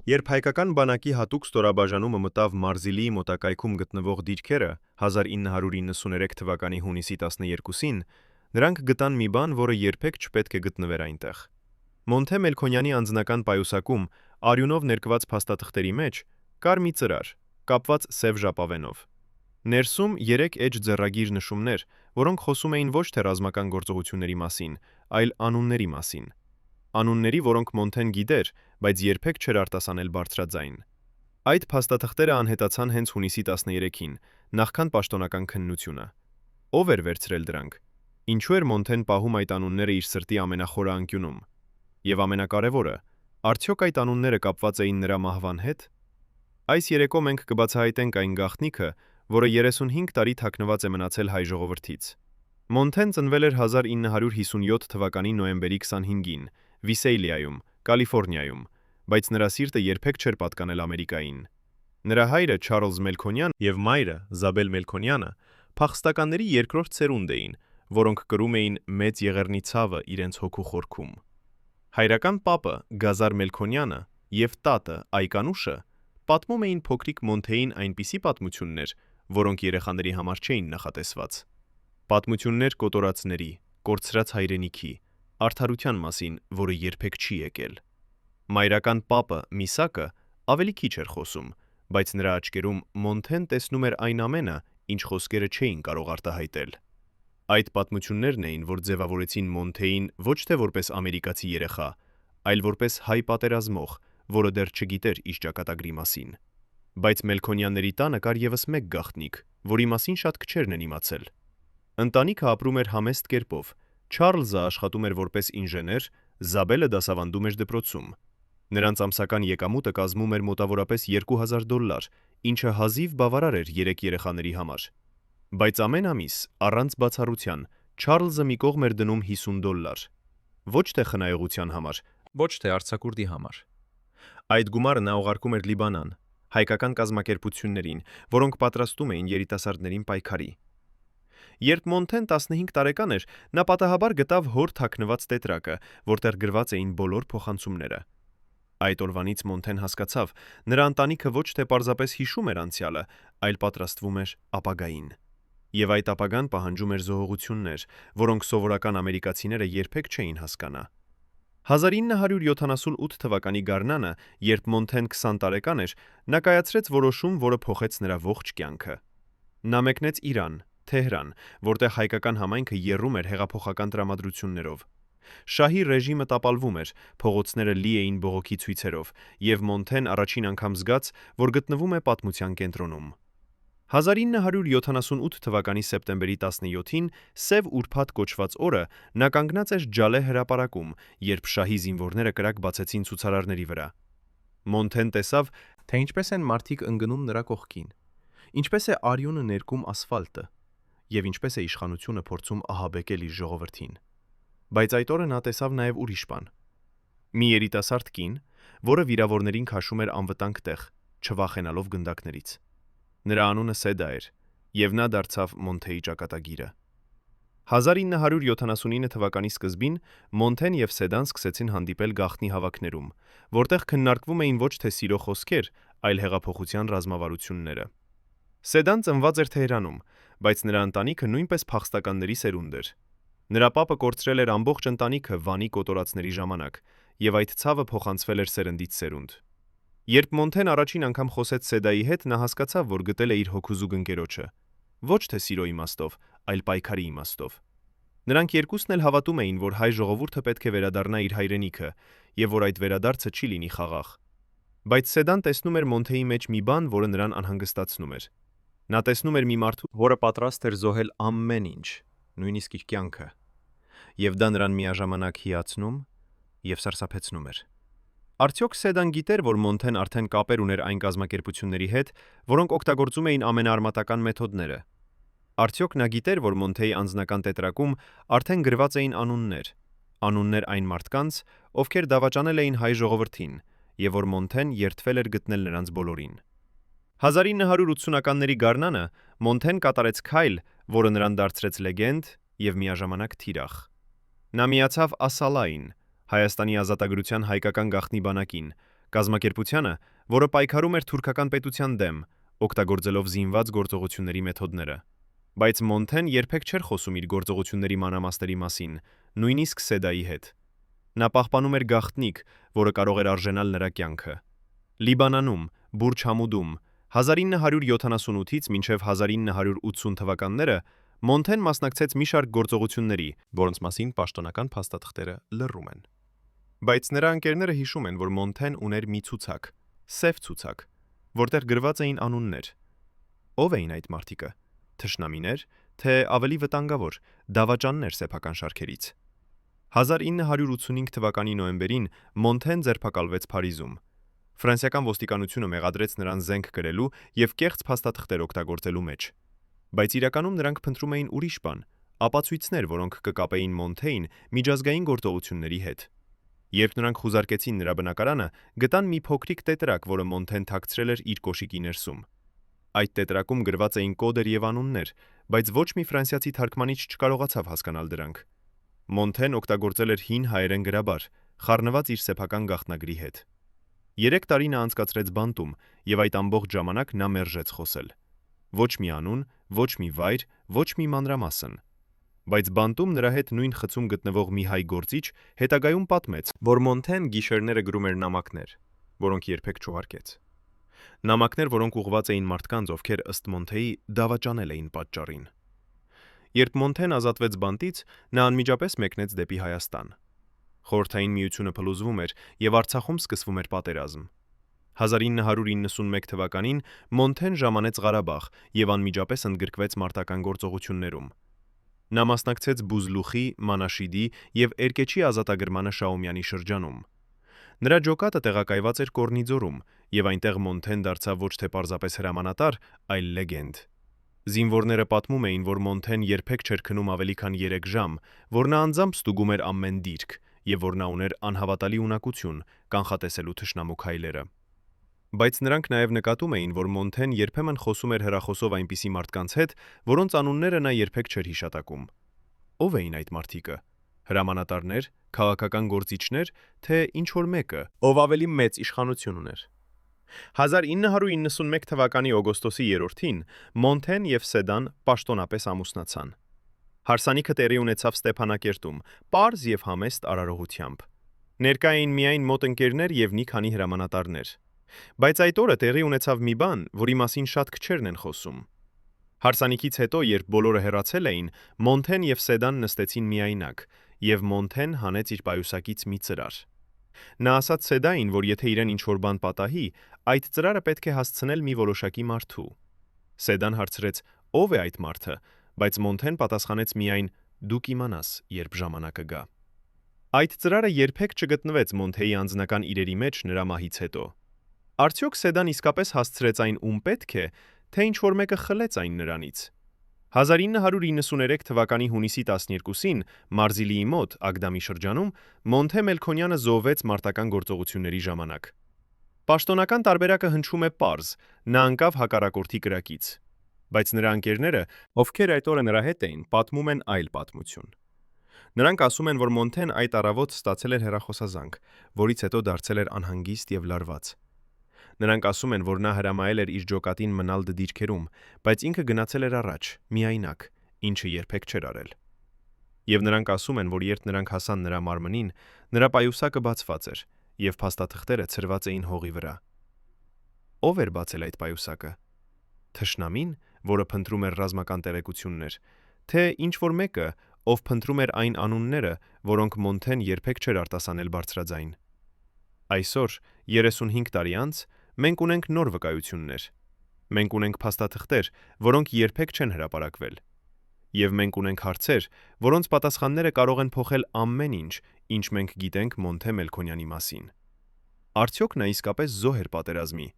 Երբ հայկական բանակի հատուկ ստորաբաժանումը մտավ Մարզիլիի մոտակայքում գտնվող դիրքերը 1993 թվականի հունիսի 12-ին, նրանք գտան մի բան, որը երբեք չպետք է գտնվեր այնտեղ։ Մոնթե Մելքոնյանի անձնական պայուսակում արյունով ներկված փաստաթղթերի մեջ կար մի ծրար, կապված սև ժապավենով։ Ներսում 3 էջ ձեռագիր նշումներ, որոնք խոսում էին ոչ թե ռազմական գործողությունների մասին, այլ անունների մասին։ Անունների, որոնք Մոնթեն գիտեր, բայց երբեք չէր արտասանել բարձրաձայն։ Այդ փաստաթղթերը անհետացան հենց հունիսի 13-ին, նախքան պաշտոնական քննությունը։ Ով էր վերցրել դրանք։ Ինչու էր Մոնթեն պահում այդ անունները իր սրտի ամենախորը անկյունում։ Եվ ամենակարևորը, արդյոք այդ անունները կապված էին նրա մահվան հետ։ Այս երեկո մենք կբացահայտենք այն գաղտնիքը, որը 35 տարի թաքնված է մնացել հայ ժողովրդից։ Մոնթեն ծնվել էր 1957 թվականի նոյեմբերի 25-ին, Վիսեյլիայում, Կալիֆոռնիայում, բայց նրա սիրտը երբեք չէր պատկանել Ամերիկային։ Նրա հայրը Չարլզ Մելքոնյան եւ մայրը Զաբել Մելքոնյանը փախստականների երկրորդ սերունդ էին, որոնք կրում էին Մեծ Եղեռնի ցավը իրենց հոգու խորքում։ Հայրական պապը Գազար Մելքոնյանը եւ տատը Այկանուշը պատմում էին փոքրիկ Մոնթեին այնպիսի պատմություններ, որոնք երեխաների համար չէին նախատեսված։ Պատմություններ կոտորածների, կորցրած հայրենիքի, արդարության մասին, որը երբեք չի եկել։ Մայրական պապը Միսակը ավելի քիչ էր խոսում, բայց նրա աչքերում Մոնթեն տեսնում էր այն ամենը, ինչ խոսքերը չէին կարող արտահայտել։ Այդ պատմություններն էին, որ ձևավորեցին Մոնթեին ոչ թե որպես ամերիկացի երեխա, այլ որպես հայ պատերազմող, որը դեռ չգիտեր իր ճակատագրի մասին։ Բայց Մելքոնյանների տանը կար եւս մեկ գաղտնիք, որի մասին շատ քչերն են իմացել։ Ընտանիքը ապրում էր համեստ կերպով։ Չարլզը աշխատում էր որպես ինժեներ, Զաբելը դասավանդում էր դպրոցում։ Նրանց ամսական եկամուտը կազմում էր մոտավորապես $2000, ինչը հազիվ բավարար էր 3 երեխաների համար։ Բայց ամեն ամիս, առանց բացառության, Չարլզը մի կողմ էր դնում $50։ Ոչ թե խնայողության համար, Ոչ թե արձակուրդի համար։ այդ գումարը նա ուղարկում էր Լիբանան, հայկական կազմակերպություններին, որոնք պատրաստում էին երիտասարդներին պայքարի։ Երբ Մոնթեն 15 տարեկան էր, նա պատահաբար գտավ հոր թաքնված տետրակը, որտեղ գրված էին բոլոր փոխանցումները։ Այդ օրվանից Մոնթեն հասկացավ, նրա ընտանիքը ոչ թե պարզապես հիշում էր անցյալը, այլ պատրաստվում էր ապագային։ Եվ այդ ապագան պահանջում էր զոհողություններ, որոնք սովորական ամերիկացիները երբեք չէին հասկանա։ 1978 թվականի գարնանը, երբ Մոնթեն 20 տարեկան էր, նա կայացրեց որոշում, որը փոխեց նրա ողջ կյանքը։ Նա մեկնեց Իրան, Թեհրան, որտեղ հայկական համայնքը եռում էր հեղափոխական տրամադրություններով։ Շահի ռեժիմը տապալվում էր, փողոցները լի էին բողոքի ցույցերով, եւ Մոնթեն առաջին անգամ զգաց, որ գտնվում է պատմության կենտրոնում։ 1978 թվականի սեպտեմբերի 17-ին Սև ուրբաթ կոչված օրը նա կանգնած էր Ջալե հրապարակում, երբ շահի զինվորները կրակ բացեցին ցուցարարների վրա։ Մոնթեն տեսավ, Թե ինչպես են մարդիկ ընկնում նրա կողքին, ինչպես է արյունը ներկում ասֆալտը, եւ ինչպես է իշխանությունը փորձում ահաբեկել իր ժողովրդին։ բայց այդ օրը նա տեսավ նաև ուրիշ բան։ Մի երիտասարդ կին, որը վիրավորներին քաշում էր անվտանգ տեղ, չվախենալով գնդակներից։ Նրա անունը Սեդա էր, եւ նա դարձավ Մոնթեի ճակատագիրը։ 1979 թվականի սկզբին Մոնթեն եւ Սեդան սկսեցին հանդիպել գաղտնի հավաքներում, որտեղ քննարկվում էին ոչ թե սիրո խոսքեր, այլ հեղափոխության ռազմավարությունները։ Սեդան ծնված էր Թեհրանում, բայց նրա ընտանիքը նույնպես փախստականների սերունդ էր։ Նրա պապը կորցրել էր ամբողջ ընտանիքը Վանի կոտորածների ժամանակ, եւ այդ ցավը փոխանցվել էր սերնդից սերունդ։ Երբ Մոնթեն առաջին անգամ խոսեց Սեդայի հետ, նա հասկացավ, որ գտել է իր հոգուզուգ ընկերոջը։ Ոչ թե սիրո իմաստով, այլ պայքարի իմաստով։ Նրանք երկուսն էլ հավատում էին, որ հայ ժողովուրդը պետք է վերադառնա իր հայրենիքը, եւ որ այդ վերադարձը չի լինի խաղաղ։ Բայց Սեդան տեսնում էր Մոնթեի մեջ մի բան, որը նրան անհանգստացնում էր։ Նա տեսնում էր մի մարդու, որը պատրաստ էր զոհել ամեն ինչ, նույնիսկ իր կյանքը, եւ դա նրան միաժամանակ հիացնում եւ սարսափեցնում էր։ Արդյոք Սեդան գիտեր, որ Մոնթեն արդեն կապեր ուներ այն կազմակերպությունների հետ, որոնք օգտագործում էին ամենաարմատական մեթոդները։ Արդյոք նա գիտեր, որ Մոնթեի անձնական տետրակում արդեն գրված էին անուններ այն մարդկանց, ովքեր դավաճանել էին հայ ժողովրդին, եւ որ Մոնթեն երդվել էր գտնել նրանց բոլորին։ 1980-ականների գարնանը Մոնթեն կատարեց քայլ, որը նրան դարձրեց լեգենդ եւ միաժամանակ թիրախ։ Նա միացավ Ասալային, Հայաստանի ազատագրության հայկական գաղտնի բանակին, կազմակերպությանը, որը պայքարում էր թուրքական պետության դեմ, օգտագործելով զինված գործողությունների մեթոդները։ Բայց Մոնթեն երբեք չէր խոսում իր գործողությունների մանրամասների մասին, նույնիսկ Սեդայի հետ։ Նա պահպանում էր գաղտնիք, որը կարող էր արժանալ նրա կյանքը։ Լիբանանում, Բուրջ Համուդում 1978-ից մինչև 1980 թվականները Մոնթեն մասնակցեց մի շարք գործողությունների, որոնց մասին պաշտոնական փաստաթղթերը լռում են։ Բայց նրա ընկերները հիշում են, որ Մոնթեն ուներ մի ցուցակ, սև ցուցակ, որտեղ գրված էին անուններ։ Ո՞վ էին այդ մարդիկը։ Թշնամիներ, թե ավելի վտանգավոր, դավաճաններ սեփական շարքերից։ 1985 թվականի նոյեմբերին Մոնթեն ձերբակալվեց Փարիզում։ Ֆրանսիական ոստիկանությունը մեղադրեց նրան զենք կրելու եւ կեղծ փաստաթղթեր օգտագործելու մեջ։ Բայց իրականում նրանք փնտրում էին ուրիշ բան, ապացույցներ, որոնք կկապեին Մոնթեին միջազգային գործողությունների հետ։ Երբ նրանք խուզարկեցին նրա բնակարանը, գտան մի փոքրիկ տետրակ, որը Մոնթեն թաքցրել էր իր կոշիկի ներսում։ Այդ տետրակում գրված էին կոդեր եւ անուններ, բայց ոչ մի ֆրանսիացի թարգմանիչ չկարողացավ հասկանալ դրանք։ Մոնթեն օգտագործել էր հին հայերեն գրաբար, խառնված իր սեփական գաղտնագրի հետ։ 3 տարի նա անցկացրեց բանտում, եւ այդ ամբողջ ժամանակ նա մերժեց խոսել։ Ոչ մի անուն, ոչ մի վայր, ոչ մի մանրամասն։ Բայց բանտում նրա հետ նույն խցում գտնվող մի հայ գործիչ հետագայում պատմեց, որ Մոնթեն գիշերները գրում էր նամակներ, որոնք երբեք չուղարկեց։ Նամակներ, որոնք ուղղված էին մարդկանց, ովքեր ըստ Մոնթեի դավաճանել էին պատճառին։ Երբ Մոնթեն ազատվեց բանտից, նա անմիջապես մեկնեց դեպի Հայաստան։ Խորհրդային միությունը փլուզվում էր եւ Արցախում սկսվում էր պատերազմ։ 1991 թվականին Մոնթեն ժամանեց Ղարաբաղ եւ անմիջապես ընդգրկվեց մարտական գործողություններում։ Նա մասնակցեց Բուզլուխի, Մանաշիդի եւ Էրկեչի ազատագրմանը Շաումյանի շրջանում։ Նրա ջոկատը տեղակայված էր Կորնիձորում, եւ այնտեղ Մոնթեն դարձավ ոչ թե պարզապես հրամանատար, այլ լեգենդ։ Զինվորները պատմում էին, որ Մոնթեն երբեք չէր քնում ավելի քան 3 ժամ, որ նա անձամբ ստուգում էր ամեն դիրք, եւ որ նա ուներ անհավատալի ունակություն կանխատեսելու թշնամու քայլերը։ Բայց նրանք նաեւ նկատում էին, որ Մոնթեն երբեմն խոսում էր հեռախոսով այնպիսի մարդկանց հետ, որոնց անունները նա երբեք չէր հիշատակում։ Ո՞վ էին այդ մարդիկը։ Հրամանատարներ, քաղաքական գործիչներ, թե ինչ-որ մեկը, ով ավելի մեծ իշխանություն ուներ։ 1991 թվականի օգոստոսի 3-ին Մոնթեն եւ Սեդան պաշտոնապես ամուսնացան։ Հարսանիքը տեղի ունեցավ Ստեփանակերտում, պարզ եւ համեստ արարողությամբ։ Ներկա էին միայն մոտ ընկերներ եւ մի քանի հրամանատարներ։ Բայց այդ օրը տեղի ունեցավ մի բան, որի մասին շատ քչերն են խոսում։ Հարսանիքից հետո, երբ բոլորը հեռացել էին, Մոնթեն եւ Սեդան նստեցին միայնակ, եւ Մոնթեն հանեց իր պայուսակից մի ծրար։ Նա ասաց Սեդային, որ եթե իրեն ինչ-որ բան պատահի, այդ ծրարը պետք է հասցնել մի որոշակի մարդու։ Սեդան հարցրեց. ով է այդ մարդը, բայց Մոնթեն պատասխանեց միայն. դու կիմանաս, երբ ժամանակը գա։ Այդ ծրարը երբեք չգտնվեց Մոնթեի անձնական իրերի մեջ նրա մահից հետո։ Արդյոք Սեդան իսկապես հասցրեց այն ում պետք է, թե ինչ-որ մեկը խլեց այն նրանից։ 1993 թվականի հունիսի 12-ին Մարզիլիի մոտ Ագդամի շրջանում Մոնթե Մելքոնյանը զոհվեց մարտական գործողությունների ժամանակ։ Պաշտոնական տարբերակը հնչում է պարզ, նա ընկավ հակառակորդի կրակից։ Բայց նրա ընկերները, ովքեր այդ օրը նրա հետ էին, պատմում են այլ պատմություն։ Նրանք ասում են, որ Մոնթեն այդ առավոտ ստացել էր հեռախոսազանգ, որից հետո դարձել էր անհանգիստ եւ լարված։ Նրանք ասում են, որ նա հրամայել էր իր ջոկատին մնալ դիրքերում, բայց ինքը գնացել էր առաջ, միայնակ, ինչը երբեք չէր արել։ Եվ նրանք ասում են, որ երբ նրանք հասան նրա մարմնին, նրա պայուսակը բացված էր, եւ փաստաթղթերը ցրված էին հողի վրա։ Ո՞վ էր բացել այդ պայուսակը։ Թշնամին, որը փնտրում էր ռազմական տեղեկություններ, թե ինչ-որ մեկը, ով փնտրում էր այն անունները, որոնք Մոնթեն երբեք չէր արտասանել բարձրաձայն։ Այսօր, 35 տարի անց, մենք ունենք նոր վկայություններ։ Մենք ունենք փաստաթղթեր, որոնք երբեք չեն հրապարակվել։ Եվ մենք ունենք հարցեր, որոնց պատասխանները կարող են փոխել ամեն ինչ, ինչ մենք գիտենք Մոնթե Մելքոնյանի մասին։ Արդյոք նա իսկապես զոհ էր պատերազմի,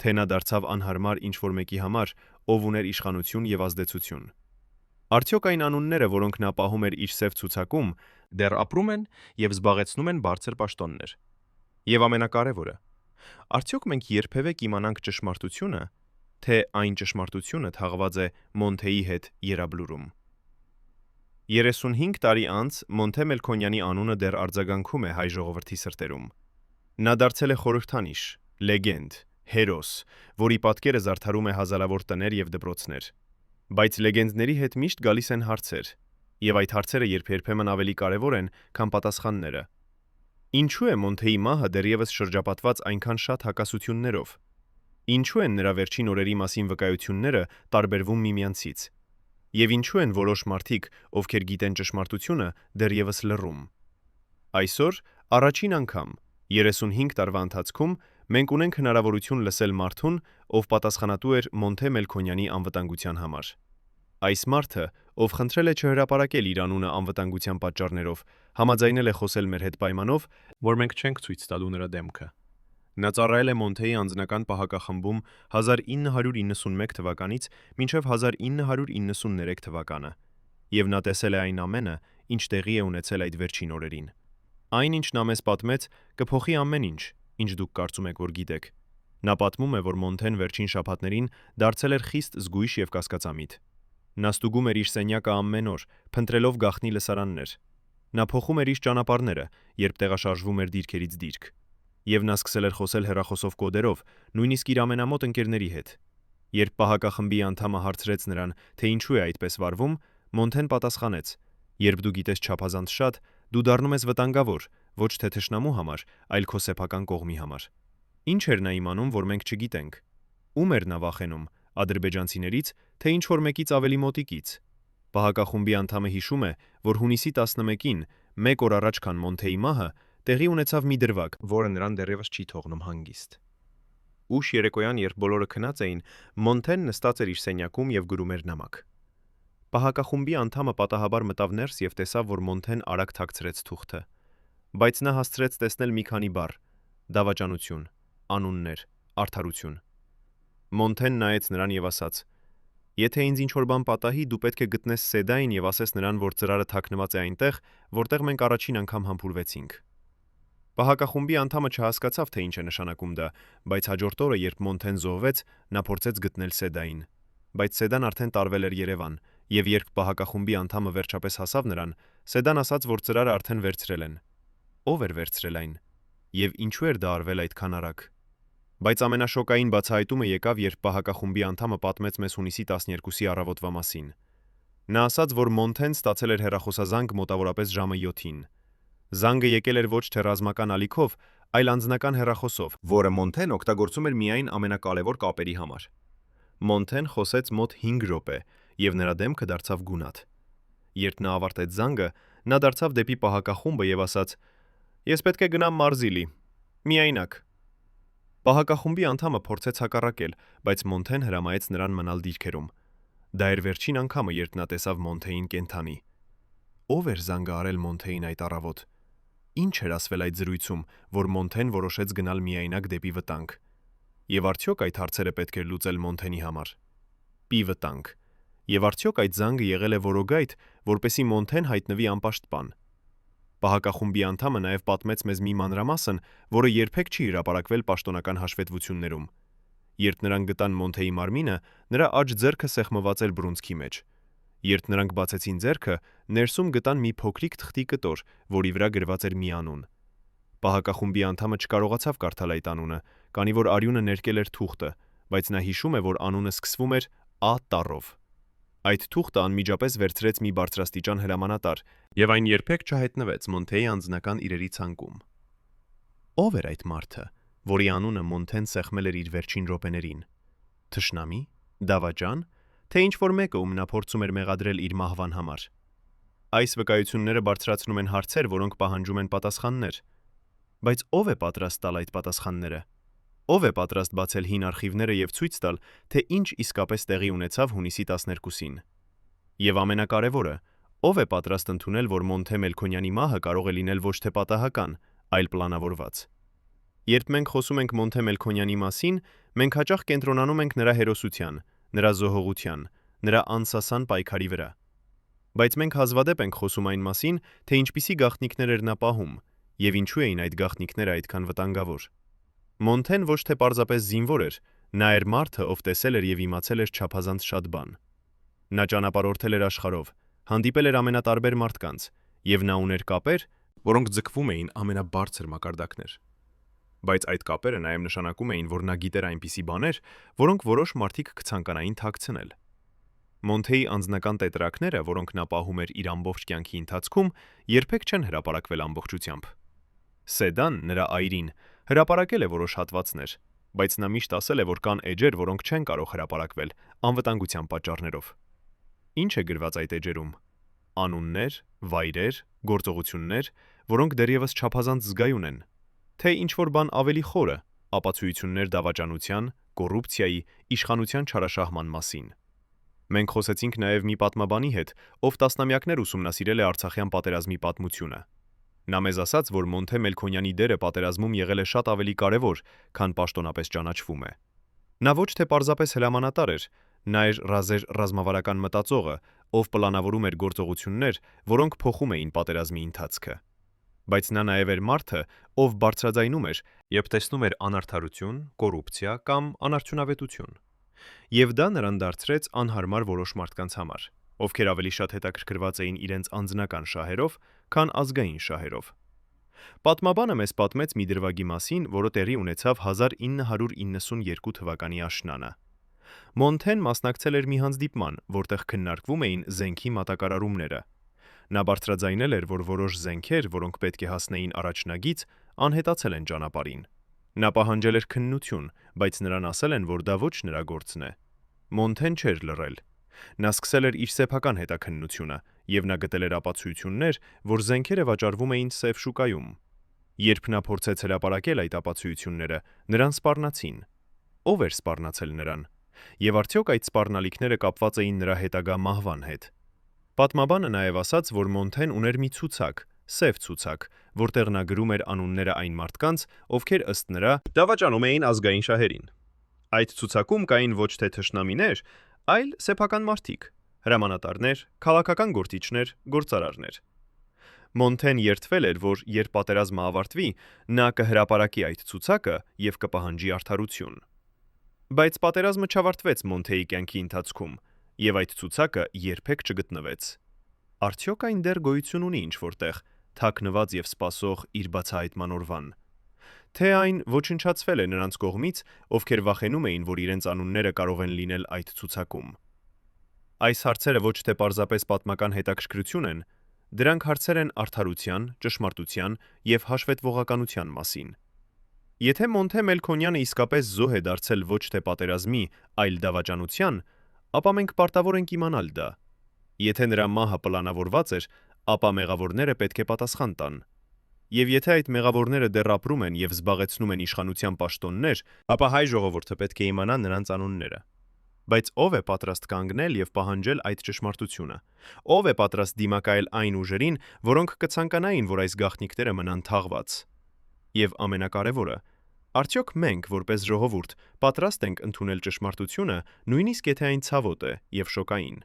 թե նա դարձավ անհարմար ինչ-որ մեկի համար, ով ուներ իշխանություն եւ ազդեցություն։ Արդյոք այն անունները, որոնք նա պահում էր իր սև ցուցակում, դեռ ապրում են եւ զբաղեցնում են բարձր պաշտոններ։ Եվ ամենակարևորը, արդյոք մենք երբևէ կիմանանք ճշմարտությունը, թե այն ճշմարտությունը թաղված է Մոնթեի հետ երաբլուրում։ 35 տարի անց Մոնթե Մելքոնյանի անունը դեռ արձագանքում է հայ ժողովրդի սրտերում։ Նա դարձել է խորհրդանիշ, լեգենդ, հերոս, որի պատկերը զարդարում է հազարավոր տներ եւ դպրոցներ։ Բայց լեգենդների հետ միշտ գալիս են հարցեր, եւ այդ հարցերը երբեմն ավելի կարեւոր են, քան պատասխանները։ Ինչու է Մոնթեի մահը դեռևս շրջապատված այնքան շատ հակասություններով։ Ինչու են նրա վերջին օրերի մասին վկայությունները տարբերվում միմյանցից։ Եվ ինչու են որոշ մարդիկ, ովքեր գիտեն ճշմարտությունը, դեռևս լռում։ Այսօր առաջին անգամ 35 տարվա ընթացքում մենք ունենք հնարավորություն լսել մարդուն, ով պատասխանատու էր Մոնթե Մելքոնյանի անվտանգության համար։ Այս մարդը, ով խնդրել է չհրապարակել իր անունը անվտանգության պատճառներով, համաձայնել է խոսել մեր հետ պայմանով, որ մենք չենք ցույց տալու նրա դեմքը։ Նա ծառայել է Մոնթեի անձնական պահակախմբում 1991 թվականից մինչև 1993 թվականը, եւ նա տեսել է այն ամենը, ինչ տեղի է ունեցել այդ վերջին օրերին։ Այն, ինչ նա մեզ պատմեց, կփոխի ամեն ինչ, ինչ դուք կարծում եք, որ գիտեք։ Նա պատմում է, որ Մոնթեն վերջին շաբաթներին դարձել էր խիստ զգույշ եւ կասկածամիտ։ Նա ստուգում էր իր սենյակը ամեն օր, փնտրելով գաղտնի լսարաններ։ Նա փոխում էր իր ճանապարհները, երբ տեղաշարժվում էր դիրքերից դիրք։ Եվ նա սկսել էր խոսել հեռախոսով կոդերով, նույնիսկ իր ամենամոտ ընկերների հետ։ Երբ պահակախմբի անդամը հարցրեց նրան, թե ինչու է այդպես վարվում, Մոնթեն պատասխանեց. «Երբ դու գիտես չափազանց շատ, դու դառնում ես վտանգավոր, ոչ թե թշնամու համար, այլ քո սեփական կողմի համար»։ Ինչ էր նա իմանում, որ մենք չգիտենք։ Ում էր նա վախենում, ադրբեջանցիներից, թե ինչ-որ մեկից ավելի մոտիկից։ Պահակախմբի անդամը հիշում է, որ հունիսի 11-ին, մեկ օր առաջ քան Մոնթեի մահը, տեղի ունեցավ մի դրվագ, որը նրան դեռևս չի թողնում հանգիստ։ Ուշ երեկոյան, երբ բոլորը քնած էին, Մոնթեն նստած էր իր սենյակում եւ գրում էր նամակ։ Պահակախմբի անդամը պատահաբար մտավ ներս եւ տեսավ, որ Մոնթեն արագ թաքցրեց թուղթը։ Բայց նա հասցրեց տեսնել մի քանի բառ՝ դավաճանություն, անուններ, արդարություն։ Մոնթեն նայեց նրան եւ ասաց. «Եթե ինձ ինչ-որ բան պատահի, դու պետք է գտնես Սեդային եւ ասես նրան, որ ծրարը թաքնված է այնտեղ, որտեղ մենք առաջին անգամ համբուրվեցինք»։ Պահակախմբի անդամը չհասկացավ, թե ինչ է նշանակում դա, բայց հաջորդ օրը, երբ Մոնթեն զոհվեց, նա փորձեց գտնել Սեդային։ Բայց Սեդան արդեն տարվել էր Երևան, եւ երբ պահակախմբի անդամը վերջապես հասավ նրան, Սեդան ասաց, որ ծրարը արդեն վերցրել են։ Ո՞վ էր վերցրել այն։ Եվ ինչու էր դա արվել այդքան արագ։ Բայց ամենաշոկային բացահայտումը եկավ, երբ պահակախմբի անդամը պատմեց մեզ հունիսի 12-ի առավոտվա մասին։ Նա ասաց, որ Մոնթեն ստացել էր հեռախոսազանգ մոտավորապես ժամը 7-ին։ Զանգը եկել էր ոչ թե ռազմական ալիքով, այլ անձնական հեռախոսով, որը Մոնթեն օգտագործում էր միայն ամենակարևոր կապերի համար։ Մոնթեն խոսեց մոտ 5 րոպե, եւ նրա դեմքը դարձավ գունատ։ Երբ նա ավարտեց զանգը, նա դարձավ դեպի պահակախումբը եւ ասաց. «Ես պետք է գնամ Մարզիլի։ Միայնակ»։ Պահակախումբի անդամը փորձեց հակառակել, բայց Մոնթեն հրամայեց նրան մնալ դիրքերում։ Դա էր վերջին անգամը, երբ նա տեսավ Մոնթեին կենդանի։ Ո՞վ էր զանգը արել Մոնթեին այդ առավոտ։ Ինչ էր ասվել այդ զրույցում, որ Մոնթեն որոշեց գնալ միայնակ դեպի վտանգ։ Եվ արդյոք այդ հարցերը պետք էր լուծել Մոնթենի համար։ Պի վտանգ։ Եվ արդյոք այդ զանգը եղել է որոգայթ, որպեսզի Մոնթեն հայտնվի անպաշտպան։ Պահակախումբի անդամը նաև պատմեց մեզ մի մանրամասն, որը երբեք չի հրապարակվել պաշտոնական հաշվետվություններում։ Երբ նրանք գտան Մոնթեի մարմինը, նրա աջ ձեռքը սեղմված էր բռունցքի մեջ։ Երբ նրանք բացեցին ձեռքը, ներսում գտան մի փոքրիկ թղթի կտոր, որի վրա գրված էր մի անուն։ Պահակախումբի անդամը չկարողացավ կարդալ այդ անունը, քանի որ արյունը ներկել էր թուղթը, բայց նա հիշում է, որ անունը սկսվում էր Ա տառով։ Այդ թուղթը անմիջապես վերցրեց մի բարձրաստիճան հրամանատար, եւ այն երբեք չհայտնվեց Մոնթեի անձնական իրերի ցանկում։ Ո՞վ էր այդ մարդը, որի անունը Մոնթեն սեղմել էր իր վերջին րոպեներին։ Թշնամի, դավաճան, թե ինչ-որ մեկը, ում նա փորձում էր մեղադրել իր մահվան համար։ Այս վկայությունները բարձրացնում են հարցեր, որոնք պահանջում են պատասխաններ։ Բայց ո՞վ է պատրաստ տալ այդ պատասխանները։ Ո՞վ է պատրաստ բացել հին արխիվները եւ ցույց տալ, թե ինչ իսկապես տեղի ունեցավ հունիսի 12-ին։ Եվ ամենակարևորը, ո՞վ է պատրաստ ընդունել, որ Մոնթե Մելքոնյանի մահը կարող է լինել ոչ թե պատահական, այլ պլանավորված։ Երբ մենք խոսում ենք Մոնթե Մելքոնյանի մասին, մենք հաճախ կենտրոնանում ենք նրա հերոսության, նրա զոհողության, նրա անսասան պայքարի վրա։ Բայց մենք հազվադեպ ենք խոսում այն մասին, թե ինչպիսի գաղտնիքներ էր նա պահում, եւ ինչու էին այդ գաղտնիքները այդքան վտանգավոր։ Մոնթեն ոչ թե պարզապես զինվոր էր, նա էր մարդը, ով տեսել էր եւ իմացել էր չափազանց շատ բան։ Նա ճանապարհորդել էր աշխարհով, հանդիպել էր ամենատարբեր մարդկանց, եւ նա ուներ կապեր, որոնք ձգվում էին ամենաբարձր մակարդակներ։ Բայց այդ կապերը նաև նշանակում էին, որ նա գիտեր այնպիսի բաներ, որոնք որոշ մարդիկ կցանկանային թաքցնել։ Մոնթեի անձնական տետրակները, որոնք նա պահում էր իր ամբողջ կյանքի ընթացքում, երբեք չեն հրապարակվել ամբողջությամբ։ Սեդան, նրա այրին, հրապարակել է որոշ հատվածներ, բայց նա միշտ ասել է, որ կան էջեր, որոնք չեն կարող հրապարակվել անվտանգության պատճառներով։ Ինչ է գրված այդ էջերում։ Անուններ, վայրեր, գործողություններ, որոնք դեռևս չափազանց զգայուն են, թե ինչ-որ բան ավելի խորը, ապացույցներ դավաճանության, կոռուպցիայի, իշխանության չարաշահման մասին։ Մենք խոսեցինք նաև մի պատմաբանի հետ, ով տասնամյակներ ուսումնասիրել է Արցախյան պատերազմի պատմությունը։ Նա մեզ ասաց, որ Մոնթե Մելքոնյանի դերը պատերազմում եղել է շատ ավելի կարևոր, քան պաշտոնապես ճանաչվում է։ Նա ոչ թե պարզապես հրամանատար էր, նա էր ռազեր ռազմավարական մտածողը, ով պլանավորում էր գործողություններ, որոնք փոխում էին պատերազմի ընթացքը։ Բայց նա նաև էր մարդը, ով բարձրաձայնում էր, երբ տեսնում էր անարդարություն, կոռուպցիա կամ անարդյունավետություն։ Եվ դա նրան դարձրեց անհարմար որոշ մարդկանց համար, ովքեր ավելի շատ հետաքրքրված էին իրենց անձնական շահերով, քան ազգային շահերով։ Պատմաբանը մեզ պատմեց մի դրվագի մասին, որը տեղի ունեցավ 1992 թվականի աշնանը։ Մոնթեն մասնակցել էր մի հանդիպման, որտեղ քննարկվում էին զենքի մատակարարումները։ Նա բարձրաձայնել էր, որ որոշ զենքեր, որոնք պետք է հասնեին առաջնագից, անհետացել են ճանապարհին։ Նա պահանջել էր քննություն, բայց նրան ասել են, որ դա ոչ նրա գործն է։ Մոնթեն չէր լռել։ Նա սկսել էր իր սեփական հետաքննությունը, եւ նա գտել էր ապացույցներ, որ զենքերը վաճառվում էին սև շուկայում։ Երբ նա փորձեց հրապարակել այդ ապացույցները, նրան սպառնացին։ Ով էր սպառնացել նրան։ Եվ արդյոք այդ սպառնալիքները կապված էին նրա հետագա մահվան հետ։ Պատմաբանը նաև ասաց, որ Մոնթեն ուներ մի ցուցակ, սև ցուցակ, որտեղ նա գրում էր անունները այն մարդկանց, ովքեր ըստ նրա դավաճանում էին ազգային շահերին։ Այդ ցուցակում կային ոչ թե թշնամիներ, այլ սեփական մարդիկ, հրամանատարներ, քաղաքական գործիչներ, գործարարներ։ Մոնթեն երդվել էր, որ երբ պատերազմը ավարտվի, նա կհրապարակի այդ ցուցակը եւ կպահանջի արդարություն։ Բայց պատերազմը չավարտվեց Մոնթեի կյանքի ընթացքում, եւ այդ ցուցակը երբեք չգտնվեց։ Արդյոք այն դեռ գոյություն ունի ինչ-որտեղ, թաքնված եւ սպասող իր բացահայտման օրվան։ Թե այն ոչնչացվել է նրանց կողմից, ովքեր վախենում էին, որ իրենց անունները կարող են լինել այդ ցուցակում։ Այս հարցերը ոչ թե պարզապես պատմական հետաքրքրություն են, դրանք հարցեր են արդարության, ճշմարտության եւ հաշվետվողականության մասին։ Եթե Մոնթե Մելքոնյանը իսկապես զոհ է դարձել ոչ թե պատերազմի, այլ դավաճանության, ապա մենք պարտավոր ենք իմանալ դա։ Եթե նրա մահը պլանավորված էր, ապա մեղավորները պետք է պատասխան տան։ Եվ եթե այդ մեղավորները դեռ ապրում են եւ զբաղեցնում են իշխանության պաշտոններ, ապա հայ ժողովուրդը պետք է իմանա նրանց անունները։ Բայց ով է պատրաստ կանգնել եւ պահանջել այդ ճշմարտությունը։ Ով է պատրաստ դիմակայել այն ուժերին, որոնք կցանկանային, որ այս գաղտնիքները մնան թաղված։ Եվ ամենակարևորը, արդյոք մենք, որպես ժողովուրդ, պատրաստ ենք ընդունել ճշմարտությունը, նույնիսկ եթե այն ցավոտ է եւ շոկային։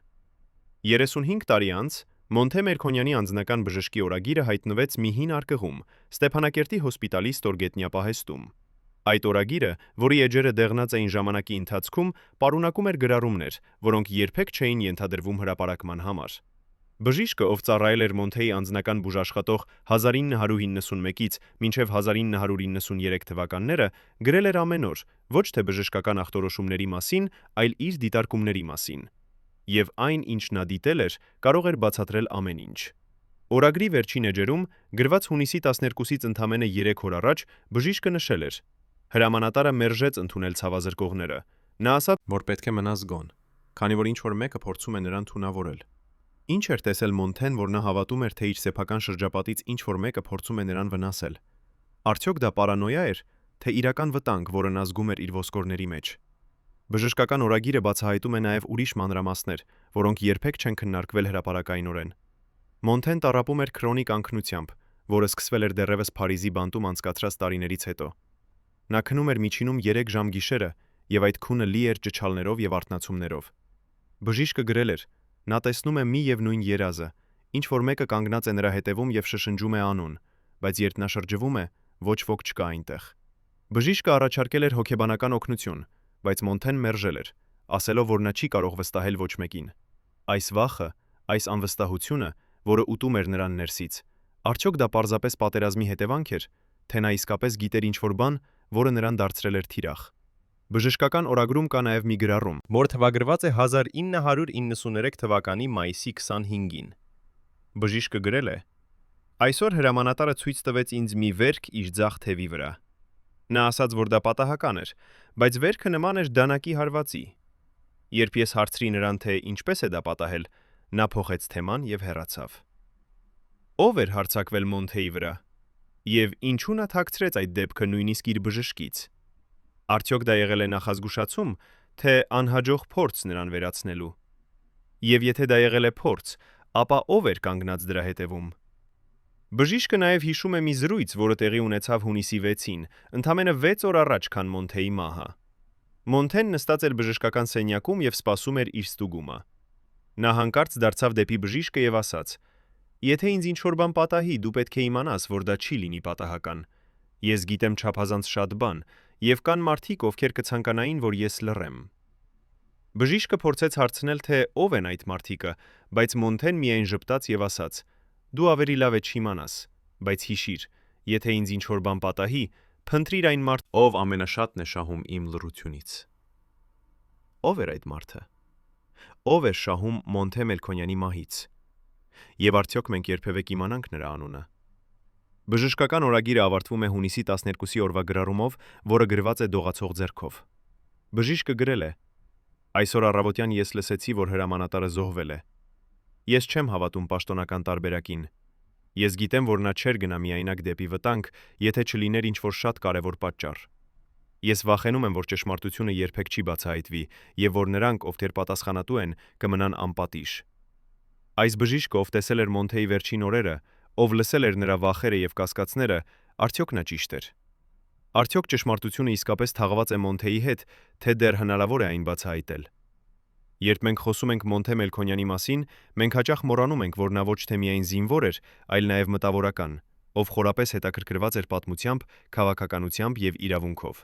35 տարի անց Մոնթե Մելքոնյանի անձնական բժշկի օրագիրը հայտնվեց մի հին արկղում, Ստեփանակերտի հոսպիտալի ստորգետնյա պահեստում։ Այդ օրագիրը, որի էջերը դեղնած էին ժամանակի ընթացքում, պարունակում էր գրառումներ, որոնք երբեք չէին ենթադրվում հրապարակման համար։ Բժիշկը, ով ծառայել էր Մոնթեի անձնական բուժաշխատող 1991-ից մինչև 1993 թվականները, գրել էր ամեն օր, ոչ թե բժշկական ախտորոշումների մասին, այլ իր դիտարկումների մասին։ Եվ այն, ինչ նա դիտել էր, կարող էր բացատրել ամեն ինչ։ Օրագրի վերջին էջերում, գրված հունիսի 12-ից ընդամենը 3 օր առաջ, բժիշկը նշել էր. հրամանատարը մերժեց ընդունել ցավազրկողները։ Նա ասաց, որ պետք է մնա զգոն, քանի որ ինչ-որ մեկը փորձում է նրան թունավորել։ Ինչ էր տեսել Մոնթեն, որ նա հավատում էր, թե իր սեփական շրջապատից ինչ-որ մեկը փորձում է նրան վնասել։ Արդյոք դա պարանոյա էր, թե իրական վտանգ, որը նա զգում էր իր ոսկորների մեջ։ Բժշկական օրագիրը բացահայտում է նաև ուրիշ մանրամասներ, որոնք երբեք չեն քննարկվել հրապարակայնորեն։ Մոնթեն տառապում էր քրոնիկ անքնությամբ, որը սկսվել էր դեռևս Փարիզի բանտում անցկացրած տարիներից հետո։ Նա քնում էր միջինում 3 ժամ գիշերը, եւ այդ քունը լի էր ճչալներով եւ արթնացումներով։ Բժիշկը գրել էր. նա տեսնում է մի եւ նույն երազը, ինչ որ մեկը կանգնած է նրա հետևում եւ շշնջում է անուն, բայց երբ նա շրջվում է, ոչ ոք չկա այնտեղ։ Բժիշկը առաջարկել էր հոգեբանական օգնություն, բայց Մոնթեն մերժել էր, ասելով, որ նա չի կարող վստահել ոչ մեկին։ Այս վախը, այս անվստահությունը, որը ուտում էր նրան ներսից, արդյոք դա պարզապես պատերազմի հետևանք էր, թե նա իսկապես գիտեր ինչ-որ բան, որը նրան դարձրել էր թիրախ։ Բժշկական օրագրում կա նաև մի գրառում, որը թվագրված է 1993 թվականի մայիսի 25-ին։ Բժիշկը գրել է. «Այսօր հրամանատարը ցույց տվեց ինձ մի վերք իր ձախ թևի վրա։ Նա ասաց, որ դա պատահական էր, բայց վերքը նման էր դանակի հարվածի։ Երբ ես հարցրի նրան, թե ինչպես է դա պատահել, նա փոխեց թեման եւ հեռացավ»։ Ո՞վ էր հարձակվել Մոնթեի վրա։ Եվ ինչու նա թաքցրեց այդ դեպքը նույնիսկ իր բժշկից։ Արդյոք դա եղել է նախազգուշացում, թե անհաջող փորձ նրան վերացնելու։ Եվ եթե դա եղել է փորձ, ապա ով էր կանգնած դրա հետևում։ Բժիշկը նաև հիշում է մի զրույց, որը տեղի ունեցավ հունիսի 6-ին, ընդամենը 6 օր առաջ, քան Մոնթեի մահը։ Մոնթեն նստած էր բժշկական սենյակում եւ սպասում էր իր ստուգումը։ Նա հանկարծ դարձավ դեպի բժիշկը եւ ասաց. «Եթե ինձ ինչ-որ բան պատահի, դու պետք է իմանաս, որ դա չի լինի պատահական։ Ես գիտեմ չափազանց շատ բան, եւ կան մարդիկ, ովքեր կցանկանային, որ ես լռեմ»։ Բժիշկը փորձեց հարցնել, թե ով են այդ մարդիկը, բայց Մոնթեն միայն ժպտաց եւ ասաց. «Դու ավելի լավ է չիմանաս, բայց հիշիր, եթե ինձ ինչ-որ բան պատահի, փնտրիր այն մարդ, ով ամենաշատն է շահում իմ լռությունից»։ Ո՞վ էր այդ մարդը։ Ո՞վ էր շահում Մոնթե Մելքոնյանի մահից։ Եվ արդյոք մենք երբևէ կիմանանք նրա անունը։ Բժշկական օրագիրը ավարտվում է հունիսի 12-ի օրվա գրառումով, որը գրված է դողացող ձեռքով։ Բժիշկը գրել է. «Այսօր առավոտյան ես լսեցի, որ հրամանատարը զոհվել է։ Ես չեմ հավատում պաշտոնական տարբերակին։ Ես գիտեմ, որ նա չէր գնա միայնակ դեպի վտանգ, եթե չլիներ ինչ-որ շատ կարևոր պատճառ։ Ես վախենում եմ, որ ճշմարտությունը երբեք չի բացահայտվի, եւ որ նրանք, ովքեր պատասխանատու են, կմնան անպատիժ»։ Այս բժիշկը, ով տեսել էր Մոնթեի վերջին օրերը, ով լսել էր նրա վախերը եւ կասկածները, արդյոք նա ճիշտ էր։ Արդյոք ճշմարտությունը իսկապես թաղված է Մոնթեի հետ, թե դեռ հնարավոր է այն բացահայտել։ Երբ մենք խոսում ենք Մոնթե Մելքոնյանի մասին, մենք հաճախ մոռանում ենք, որ նա ոչ թե միայն զինվոր էր, այլ նաև մտավորական, ով խորապես հետաքրքրված էր պատմությամբ, քաղաքականությամբ եւ իրավունքով։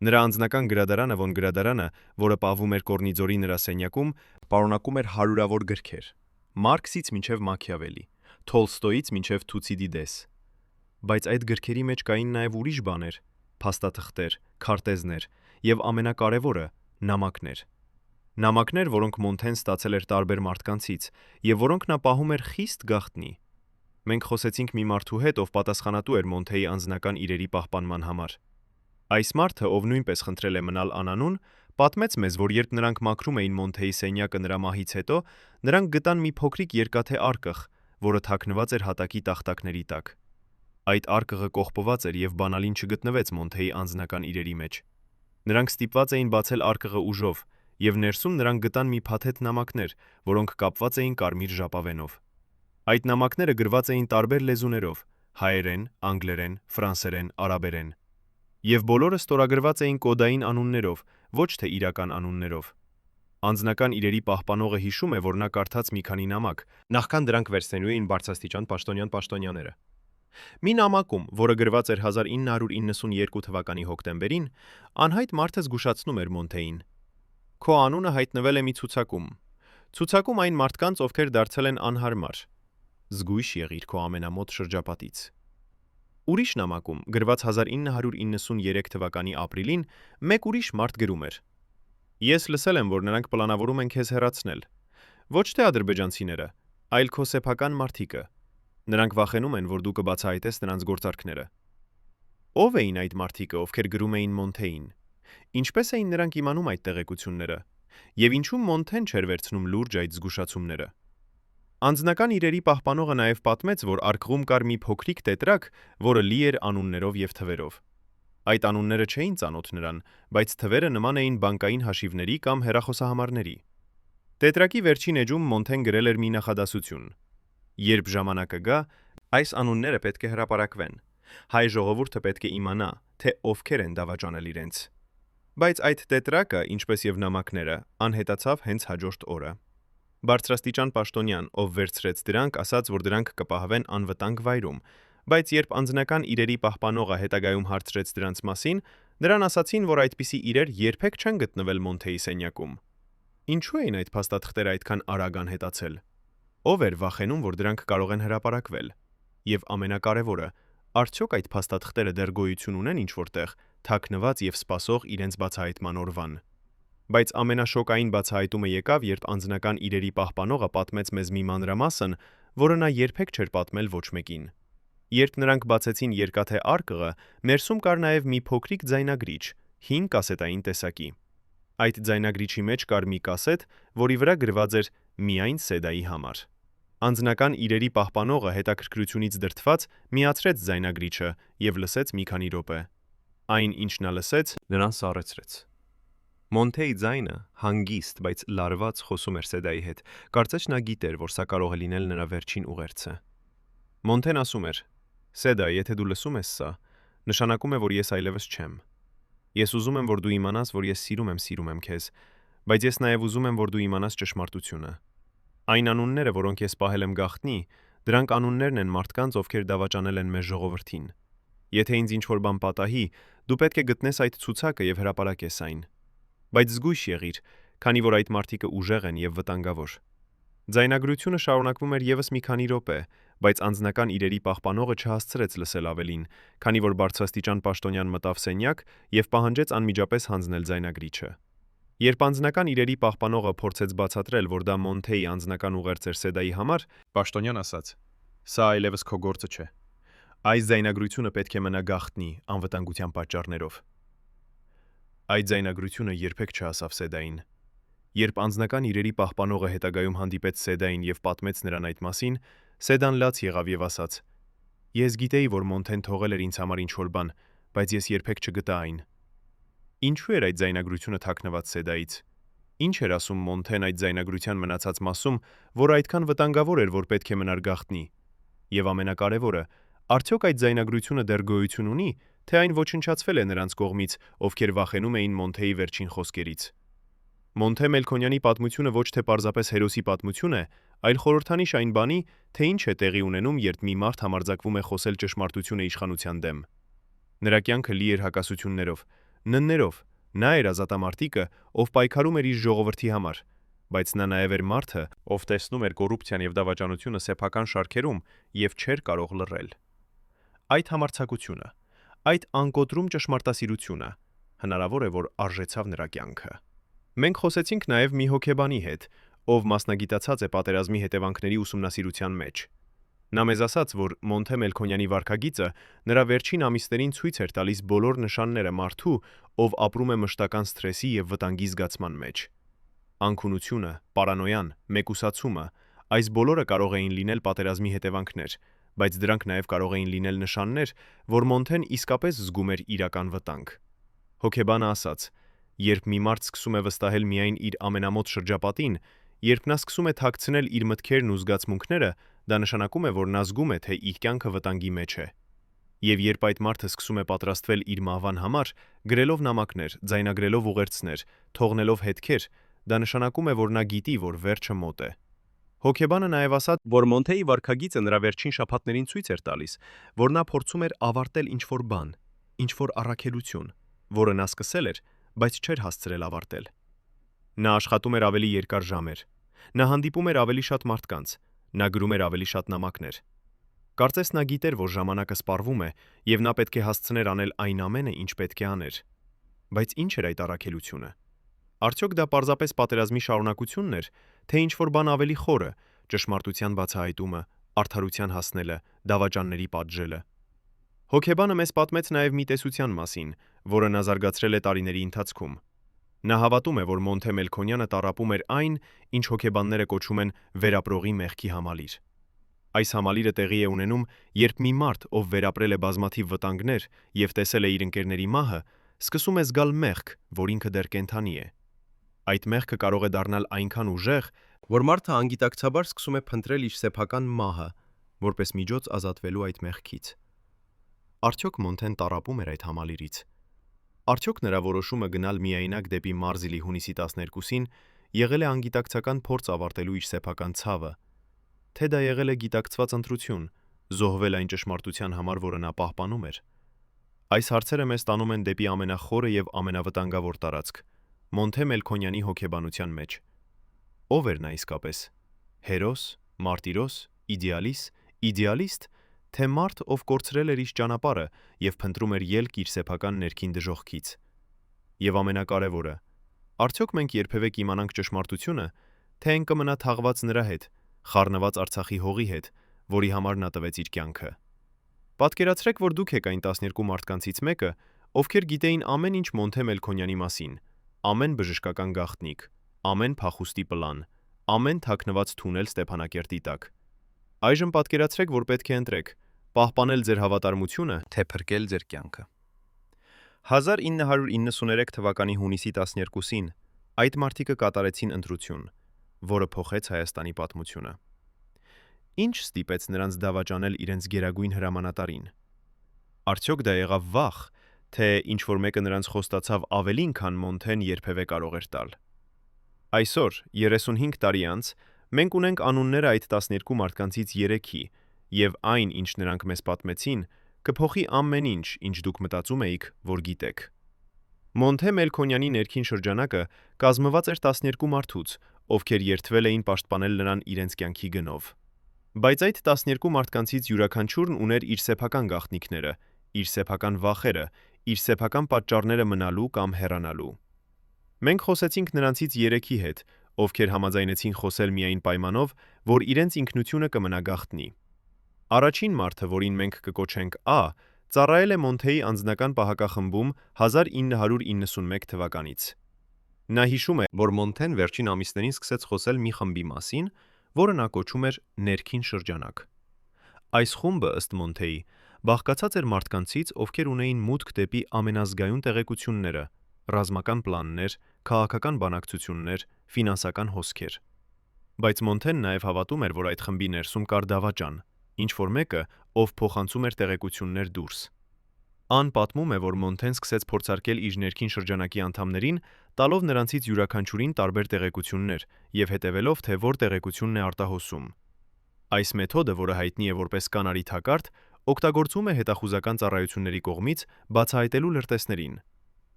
Նրա անձնական գրադարանը Վոն գրադարանը, որը պահվում էր Կորնիձորի նրա սենյակում, պարունակում էր հարյուրավոր գրքեր՝ Մարքսից մինչև Մաքիավելի, Թոլստոյից մինչև Թուցիդիդես։ Բայց այդ գրքերի մեջ կային նաև ուրիշ բաներ՝ փաստաթղթեր, քարտեզներ եւ ամենակարևորը՝ նամակներ։ Նամակներ, որոնք Մոնթեն ստացել էր տարբեր մարդկանցից եւ որոնք նա պահում էր խիստ գաղտնի։ Մենք խոսեցինք մի մարդու հետ, ով պատասխանատու էր Մոնթեի անձնական իրերի պահպանման համար։ Այս մարդը, ով նույնպես խնդրել է մնալ անանուն, պատմեց մեզ, որ երբ նրանք մաքրում էին Մոնթեի սենյակը նրա մահից հետո, նրանք գտան մի փոքրիկ երկաթե արկղ, որը թաքնված էր հատակի տախտակների տակ։ Այդ արկղը կողպված էր եւ բանալին չգտնվեց Մոնթեի անձնական իրերի մեջ։ Նրանք ստիպված էին բացել արկղը ուժով, եւ ներսում նրանք գտան մի փաթեթ նամակներ, որոնք կապված էին կարմիր ժապավենով։ Այդ նամակները գրված էին տարբեր լեզուներով՝ հայերեն, անգլերեն, ֆրանսերեն, արաբերեն։ Եվ բոլորը ստորագրված էին կոդային անուններով, ոչ թե իրական անուններով։ Անձնական իրերի պահպանողը հիշում է, որ նա կարդաց մի քանի նամակ, նախքան դրանք վերցնելու էին բարձրաստիճան պաշտոնյաները։ Մի նամակում, որը գրված էր 1992 թվականի հոկտեմբերին, անհայտ մարդը զգուշացնում էր Մոնթեին. «Քո անունը հայտնվել է մի ցուցակում։ Ցուցակում այն մարդկանց, ովքեր դարձել են անհարմար։ Զգույշ եղիր քո ամենամոտ շրջապատից»։ Ուրիշ նամակում, գրված 1993 թվականի ապրիլին, մեկ ուրիշ մարդ գրում էր. «Ես լսել եմ, որ նրանք պլանավորում են քեզ հեռացնել։ Ոչ թե ադրբեջանցիները, այլ քո սեփական մարդիկը։ Նրանք վախենում են, որ դու կբացահայտես նրանց գործարքները»։ Ո՞վ էին այդ մարդիկը, ովքեր գրում էին Մոնթեին։ Ինչպես էին նրանք իմանում այդ տեղեկությունները։ Եվ ինչու Մոնթեն չէր վերցնում լուրջ այդ զգուշացումները։ Անձնական իրերի պահպանողը նաև պատմեց, որ արկղում կար մի փոքրիկ տետրակ, որը լի էր անուններով եւ թվերով։ Այդ անունները չէին ծանոթ նրան, բայց թվերը նման էին բանկային հաշիվների կամ հեռախոսահամարների։ Տետրակի վերջին էջում Մոնթեն գրել էր մի նախադասություն. «Երբ ժամանակը գա, այս անունները պետք է հրապարակվեն։ Հայ ժողովուրդը պետք է իմանա, թե ովքեր են դավաճանել իրենց»։ Բայց այդ տետրակը, ինչպես եւ նամակները, անհետացավ հենց հաջորդ օրը։ Բարձրաստիճան պաշտոնյան, ով վերցրեց դրանք, ասաց, որ դրանք կպահվեն անվտանգ վայրում, բայց երբ անձնական իրերի պահպանողը հետագայում հարցրեց դրանց մասին, նրան ասացին, որ այդպիսի իրեր երբեք չեն գտնվել Մոնթեի սենյակում։ Ինչու էին այդ փաստաթղթերը այդքան արագ անհետացել։ Ով էր վախենում, որ դրանք կարող են հրապարակվել։ Եվ ամենակարևորը, Արդյոք այդ փաստաթղթերը դեռ գոյություն ունեն ինչ-որտեղ, թաքնված եւ սպասող իրենց բացահայտման օրվան։ Բայց ամենաշոկային բացահայտումը եկավ, երբ անձնական իրերի պահպանողը պատմեց մեզ մի մանրամասն, որը նա երբեք չէր պատմել ոչ մեկին։ Երբ նրանք բացեցին երկաթե արկղը, ներսում կար նաև մի փոքրիկ ձայնագրիչ, հին կասետային տեսակի։ Այդ ձայնագրիչի մեջ կար մի կասետ, որի վրա գրված էր միայն Սեդայի համար։ Անձնական իրերի պահպանողը հետաքրքրությունից դրդված միացրեց ձայնագրիչը եւ լսեց մի քանի րոպե։ Այն, ինչ նա լսեց, նրան սառեցրեց։ Մոնթեի ձայնը հանգիստ, բայց լարված խոսում էր Սեդայի հետ։ Կարծես նա գիտեր, որ սա կարող է լինել նրա վերջին ուղերձը։ Մոնթեն ասում էր. «Սեդա, եթե դու լսում ես սա, նշանակում է, որ ես այլևս չեմ։ Ես ուզում եմ, որ դու իմանաս, որ ես սիրում եմ քեզ, բայց ես նաև ուզում եմ, որ դու իմանաս ճշմարտությունը։ Այն անունները, որոնք ես պահել եմ գաղտնի, դրանք անուններն են մարդկանց, ովքեր դավաճանել են մեզ ժողովրդին։ Եթե ինձ ինչ-որ բան պատահի, դու պետք է գտնես այդ ցուցակը եւ հրապարակես այն։ Բայց զգույշ եղիր, քանի որ այդ մարդիկը ուժեղ են եւ վտանգավոր»։ Ձայնագրությունը շարունակվում էր եւս մի քանի րոպե, բայց անձնական իրերի պահպանողը չհասցրեց լսել ավելին, քանի որ բարձրաստիճան պաշտոնյան մտավ սենյակ եւ պահանջեց անմիջապես հանձնել ձայնագրիչը։ Երբ անձնական իրերի պահպանողը փորձեց բացատրել, որ դա Մոնթեի անձնական ուղերձ էր Սեդայի համար, պաշտոնյան ասաց. «Սա այլևս քո գործը չէ։ Այս ձայնագրությունը պետք է մնա գաղտնի անվտանգության պատճառներով»։ Այդ ձայնագրությունը երբեք չհասավ Սեդային։ Երբ անձնական իրերի պահպանողը հետագայում հանդիպեց Սեդային եւ պատմեց նրան այդ մասին, Սեդան լաց եղավ եւ ասաց. «Ես գիտեի, որ Մոնթեն թողել էր ինձ համար ինչ-որ բան, բայց ես երբեք չգտա այն»։ Ինչու էր այդ ձայնագրությունը թաքնված Սեդայից։ Ինչ էր ասում Մոնթեն այդ ձայնագրության մնացած մասում, որը այդքան վտանգավոր էր, որ պետք է մնար գաղտնի։ Եվ ամենակարևորը, արդյոք այդ ձայնագրությունը դեռ գոյություն ունի, թե այն ոչնչացվել է նրանց կողմից, ովքեր վախենում էին Մոնթեի վերջին խոսքերից։ Մոնթե Մելքոնյանի պատմությունը ոչ թե պարզապես հերոսի պատմություն է, այլ խորհրդանիշ այն բանի, թե ինչ է տեղի ունենում, երբ մի մարդ համարձակվում է խոսել ճշմարտությունը իշխանության դեմ։ Նրա կյանքը լի էր հակասություններով, նններով, նա էր ազատամարտիկը, ով պայքարում էր իր ժողովրդի համար, բայց նա նաև էր մարդը, ով տեսնում էր կոռուպցիան եւ դավաճանությունը սեփական շարքերում եւ չէր կարող լռել։ Այդ համարձակությունը, այդ անկոտրում ճշմարտասիրությունը հնարավոր է, որ արժեցավ նրա կյանքը։ Մենք խոսեցինք նաև մի հոգեբանի հետ, ով մասնագիտացած է պատերազմի հետևանքների ուսումնասիրության մեջ։ Նա մեզ ասաց, որ Մոնթե Մելքոնյանի վարքագիծը նրա վերջին ամիսներին ցույց էր տալիս բոլոր նշանները մարդու, ով ապրում է մշտական սթրեսի եւ վտանգի զգացման մեջ։ Անքունությունը, պարանոյան, մեկուսացումը, այս բոլորը կարող էին լինել պատերազմի հետևանքներ, բայց դրանք նաև կարող էին լինել նշաններ, որ Մոնթեն իսկապես զգում էր իրական վտանգ։ Հոգեբանը ասաց. «Երբ մի մարդ սկսում է վստահել միայն իր ամենամոտ շրջապատին, երբ նա սկսում է թաքցնել իր մտքերն ու զգացմունքները, դա նշանակում է, որ նա զգում է, թե իր կյանքը վտանգի մեջ է։ Եվ երբ այդ մարդը սկսում է պատրաստվել իր մահվան համար, գրելով նամակներ, ձայնագրելով ուղերձներ, թողնելով հետքեր, դա նշանակում է, որ նա գիտի, որ վերջը մոտ է»։ Հոգեբանը նաև ասաց, որ Մոնթեի վարքագիծը նրա վերջին շաբաթներին ցույց էր տալիս, որ նա փորձում էր ավարտել ինչ-որ բան, ինչ-որ առաքելություն, որը նա սկսել էր, բայց չէր հասցրել ավարտել։ Նա աշխատում էր ավելի երկար ժամեր։ Նա հանդիպում էր ավելի շատ մարդկանց, նա գրում էր ավելի շատ նամակներ։ Կարծես նա գիտեր, որ ժամանակը սպառվում է, եւ նա պետք է հասցներ անել այն ամենը, ինչ պետք է աներ։ Բայց ինչ էր այդ առաքելությունը։ Արդյոք դա պարզապես պատերազմի շարունակությունն էր, թե ինչ-որ բան ավելի խորը, ճշմարտության բացահայտումը, արդարության հասնելը, դավաճանների պատժելը։ Հոգեբանը մեզ պատմեց նաև մի տեսության մասին, որը նա զարգացրել է տարիների ընթացքում։ Նա հավատում է, որ Մոնթե Մելքոնյանը տառապում էր այն, ինչ հոգեբանները կոչում են վերապրողի մեղքի համալիր։ Այս համալիրը տեղի է ունենում, երբ մի մարդ, ով վերապրել է բազմաթիվ վտանգներ եւ տեսել է իր ընկերների մահը, սկսում է զգալ մեղք, որ ինքը դեռ կենդանի է։ Այդ մեղքը կարող է դառնալ այնքան ուժեղ, որ մարդը անգիտակցաբար սկսում է փնտրել իր սեփական մահը, որպես միջոց ազատվելու այդ մեղքից։ Արդյոք Մոնթեն տառապում էր այդ համալիրից։ Արդյոք նրա որոշումը գնալ միայնակ դեպի Մարզիլի հունիսի 12-ին եղել է անգիտակցական փորձ ավարտելու իր սեփական ցավը, թե դա եղել է գիտակցված ընտրություն, զոհվել այն ճշմարտության համար, որը նա պահպանում էր։ Այս հարցերը մեզ տանում են դեպի ամենախորը եւ ամենավտանգավոր տարածք՝ Մոնթե Մելքոնյանի հոգեբանության մեջ։ Ո՞վ էր նա իսկապես։ Հերոս, մարտիրոս, իդեալիստ, թե մարդ, ով կորցրել էր իր ճանապարհը եւ փնտրում էր ելք իր սեփական ներքին դժոխքից։ Եվ ամենակարևորը, արդյոք մենք երբևէ կիմանանք ճշմարտությունը, թե այն կմնա թաղված նրա հետ, խառնված Արցախի հողի հետ, որի համար նա տվեց իր կյանքը։ Պատկերացրեք, որ դուք եք այն 12 մարդկանցից մեկը, ովքեր գիտեին ամեն ինչ Մոնթե Մելքոնյանի մասին, ամեն բժշկական գաղտնիք, ամեն փախուստի պլան, ամեն թաքնված թունել Ստեփանակերտի տակ։ Այժմ պատկերացրեք, որ պետք է ընտրեք՝ պահպանել ձեր հավատարմությունը, թե փրկել ձեր կյանքը։ 1993 թվականի հունիսի 12-ին այդ մարդիկը կատարեցին ընտրություն, որը փոխեց Հայաստանի պատմությունը։ Ինչ ստիպեց նրանց դավաճանել իրենց գերագույն հրամանատարին։ Արդյոք դա եղավ վախ, թե ինչ-որ մեկը նրանց խոստացավ ավելին, քան Մոնթեն երբևէ կարող էր տալ։ Այսօր, 35 տարի անց, մենք ունենք անունները այդ 12 մարդկանցից 3-ի, եւ այն, ինչ նրանք մեզ պատմեցին, կփոխի ամեն ինչ, ինչ դուք մտածում էիք, որ գիտեք։ Մոնթե Մելքոնյանի ներքին շրջանակը կազմված էր 12 մարդուց, ովքեր երդվել էին պաշտպանել նրան իրենց կյանքի գնով։ Բայց այդ 12 մարդկանցից յուրաքանչյուրն ուներ իր սեփական գաղտնիքները, իր սեփական վախերը, իր սեփական պատճառները մնալու կամ հեռանալու։ Մենք խոսեցինք նրանցից 3-ի հետ, ովքեր համաձայնեցին խոսել միայն պայմանով, որ իրենց ինքնությունը կմնա գաղտնի։ Առաջին մարդը, որին մենք կկոչենք A, ծառայել է Մոնթեի անձնական պահակախմբում 1991 թվականից։ Նա հիշում է, որ Մոնթեն վերջին ամիսներին սկսեց խոսել մի խմբի մասին, որը նա կոչում էր ներքին շրջանակ։ Այս խումբը, ըստ Մոնթեի, բաղկացած էր մարդկանցից, ովքեր ունեին մուտք դեպի ամենազգայուն տեղեկությունները, ռազմական պլաններ, քաղաքական բանակցություններ, ֆինանսական հոսքեր։ Բայց Մոնթեն նաև հավատում էր, որ այդ խմբի ներսում կար դավաճան, ինչ-որ մեկը, ով փոխանցում էր տեղեկություններ դուրս։ Ան պատմում է, որ Մոնթեն սկսեց փորձարկել իր ներքին շրջանակի անդամներին, տալով նրանցից յուրաքանչյուրին տարբեր տեղեկություններ եւ հետևելով, թե որ տեղեկությունն է արտահոսում։ Այս մեթոդը, որը հայտնի է որպես կանարի թակարդ, օգտագործվում է հետախուզական ծառայությունների կողմից բացահայտելու լրտեսներին։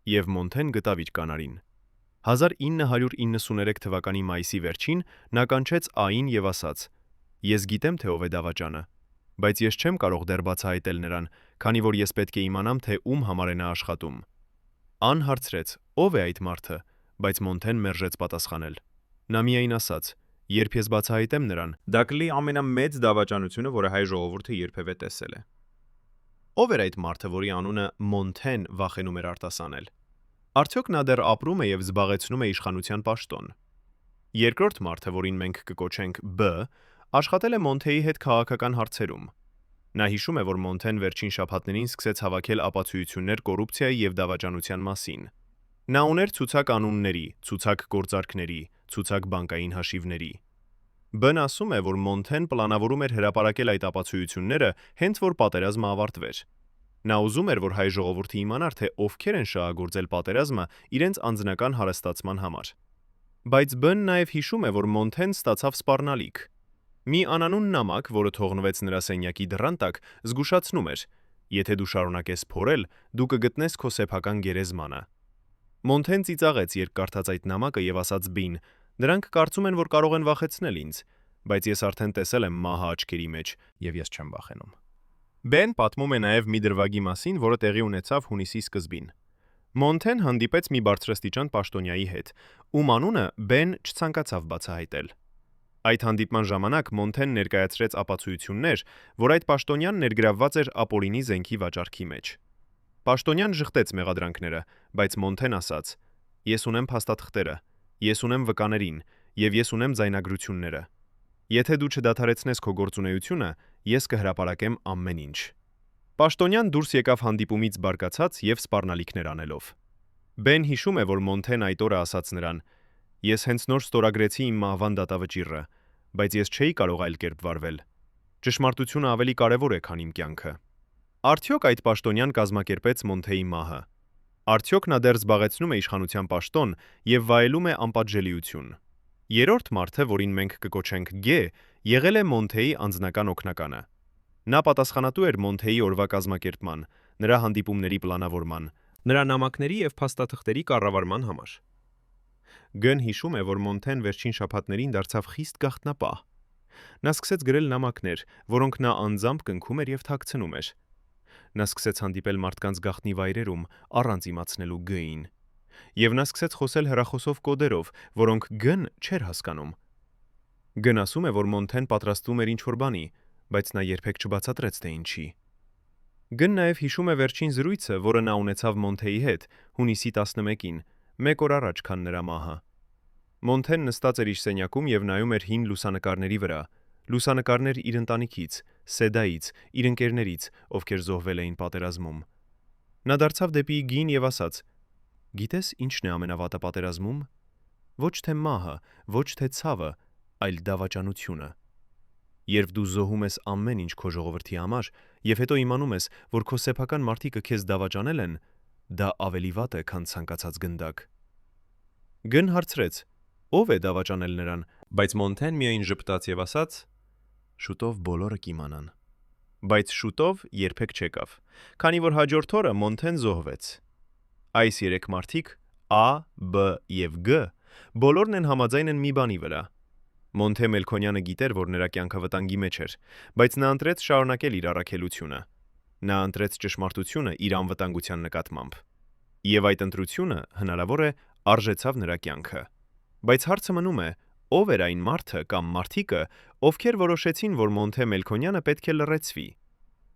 Եվ Մոնթեն գտավ իր կանարին։ 1993 թվականի մայիսի վերջին նա կանչեց A-ին եւ ասաց. «Ես գիտեմ, թե ով է դավաճանը, բայց ես չեմ կարող դեռ բացահայտել նրան, քանի որ ես պետք է իմանամ, թե ում համար է նա աշխատում»։ Ան հարցրեց. «Ով է այդ մարդը», բայց Մոնթեն մերժեց պատասխանել։ Նա միայն ասաց. «Երբ ես բացահայտեմ նրան, դա կլինի ամենամեծ դավաճանությունը, որը հայ ժողովուրդը երբևէ տեսել է»։ Ով էր այդ մարդը, որի անունը Մոնթեն վախենում էր արտասանել։ Արդյոք նա դեռ ապրում է եւ զբաղեցնում է իշխանության պաշտոն։ Երկրորդ մարդը, որին մենք կկոչենք B, աշխատել է Մոնթեի հետ քաղաքական հարցերում։ Նա հիշում է, որ Մոնթեն վերջին շաբաթներին սկսեց հավաքել ապացույցություններ կոռուպցիայի եւ դավաճանության մասին։ Նա ուներ ցուցակ անունների, ցուցակ գործարքների, ցուցակ բանկային հաշիվների։ B-ն ասում է, որ Մոնթեն պլանավորում էր հրապարակել այդ ապացույցությունները, հենց որ պատերազմը ավարտվեր։ Նա ուզում էր, որ հայ ժողովուրդը իմանար, թե ովքեր են շահագործել պատերազմը իրենց անձնական հարստացման համար։ Բայց B-ն նաև հիշում է, որ Մոնթեն ստացավ սպառնալիք։ Մի անանուն նամակ, որը թողնվեց նրա սենյակի դռան տակ, զգուշացնում էր. «Եթե դու շարունակես փորել, դու կգտնես քո սեփական գերեզմանը»։ Մոնթեն ծիծաղեց, երբ կարդաց այդ նամակը եւ ասաց B-ին. «Նրանք կարծում են, որ կարող են վախեցնել ինձ, բայց ես արդեն տեսել եմ մահը աչքերի մեջ եւ ես չեմ վախենում»։ B-ն պատմում է նաև մի դրվագի մասին, որը տեղի ունեցավ հունիսի սկզբին։ Մոնթեն հանդիպեց մի բարձրաստիճան պաշտոնյայի հետ, ում անունը B-ն չցանկացավ բացահայտել։ Այդ հանդիպման ժամանակ Մոնթեն ներկայացրեց ապացույցություններ, որ այդ պաշտոնյան ներգրավված էր ապօրինի զենքի վաճառքի մեջ։ Պաշտոնյան ժխտեց մեղադրանքները, բայց Մոնթեն ասաց. «Ես ունեմ փաստաթղթերը, ես ունեմ վկաներին եւ ես ունեմ ձայնագրությունները։ Եթե դու չդադարեցնես քո գործունեությունը, ես կհրապարակեմ ամեն ինչ»։ Պաշտոնյան դուրս եկավ հանդիպումից բարկացած եւ սպառնալիքներ անելով։ B-ն հիշում է, որ Մոնթեն այդ օրը ասաց նրան. «Ես հենց նոր ստորագրեցի իմ մահվան դատավճիռը, բայց ես չէի կարող այլ կերպ վարվել։ Ճշմարտությունը ավելի կարևոր է, քան իմ կյանքը»։ Արդյոք այդ պաշտոնյան կազմակերպեց Մոնթեի մահը։ Արդյոք նա դեռ զբաղեցնում է իշխանության պաշտոն եւ վայելում է անպատժելիություն։ Երրորդ մարդը, որին մենք կկոչենք G, եղել է Մոնթեի անձնական օգնականը։ Նա պատասխանատու էր Մոնթեի օրվա կազմակերպման, նրա հանդիպումների պլանավորման, նրա նամակների եւ փաստաթղթերի կառավարման համար։ G-ն հիշում է, որ Մոնթեն վերջին շաբաթներին դարձավ խիստ գաղտնապահ։ Նա սկսեց գրել նամակներ, որոնք նա անձամբ կնքում էր եւ թաքցնում էր։ Նա սկսեց հանդիպել մարդկանց գաղտնի վայրերում, առանց իմացնելու Գ-ին։ Եվ նա սկսեց խոսել հեռախոսով կոդերով, որոնք Գ-ն չէր հասկանում։ Գ-ն ասում է, որ Մոնթեն պատրաստվում էր ինչ-որ բանի, բայց նա երբեք չբացատրեց, թե ինչի։ Գ-ն նաև հիշում է վերջին զրույցը, որը նա ունեցավ Մոնթեի հետ հունիսի 11-ին, մեկ օր առաջ, քան նրա մահը։ Մոնթեն նստած էր իր սենյակում եւ նայում էր հին լուսանկարների վրա, լուսանկարներ իր ընտանիքից, Սեդայից, իր ընկերներից, ովքեր զոհվել էին պատերազմում։ Նա դարձավ դեպի Գին եւ ասաց. «Գիտես ինչն է ամենավատը պատերազմում։ Ոչ թե մահը, ոչ թե ցավը, այլ դավաճանությունը։ Երբ դու զոհում ես ամեն ինչ քո ժողովրդի համար եւ հետո իմանում ես, որ քո սեփական մարդիկը քեզ դավաճանել են, դա ավելի վատ է, քան ցանկացած գնդակ»։ Գն հարցրեց. ով է դավաճանել նրան, բայց Մոնթեն միայն ժպտաց եւ ասաց. «Շուտով բոլորը կիմանան»։ Բայց շուտով երբեք չեկավ, քանի որ հաջորդ օրը Մոնթեն զոհվեց։ Այս 3 մարդիկ A, B եւ G բոլորն են համաձայն են մի բանի վրա։ Մոնթե Մելքոնյանը գիտեր, որ նրա կյանքը վտանգի մեջ էր, բայց նա ընտրեց շարունակել իր առաքելությունը։ Նա ընտրեց ճշմարտությունը իր անվտանգության նկատմամբ։ Եվ այդ ընտրությունը, հնարավոր է, արժեցավ նրա կյանքը։ Բայց հարցը մնում է, ով էր այն մարդը կամ մարդիկը, ովքեր որոշեցին, որ Մոնթե Մելքոնյանը պետք է լռեցվի։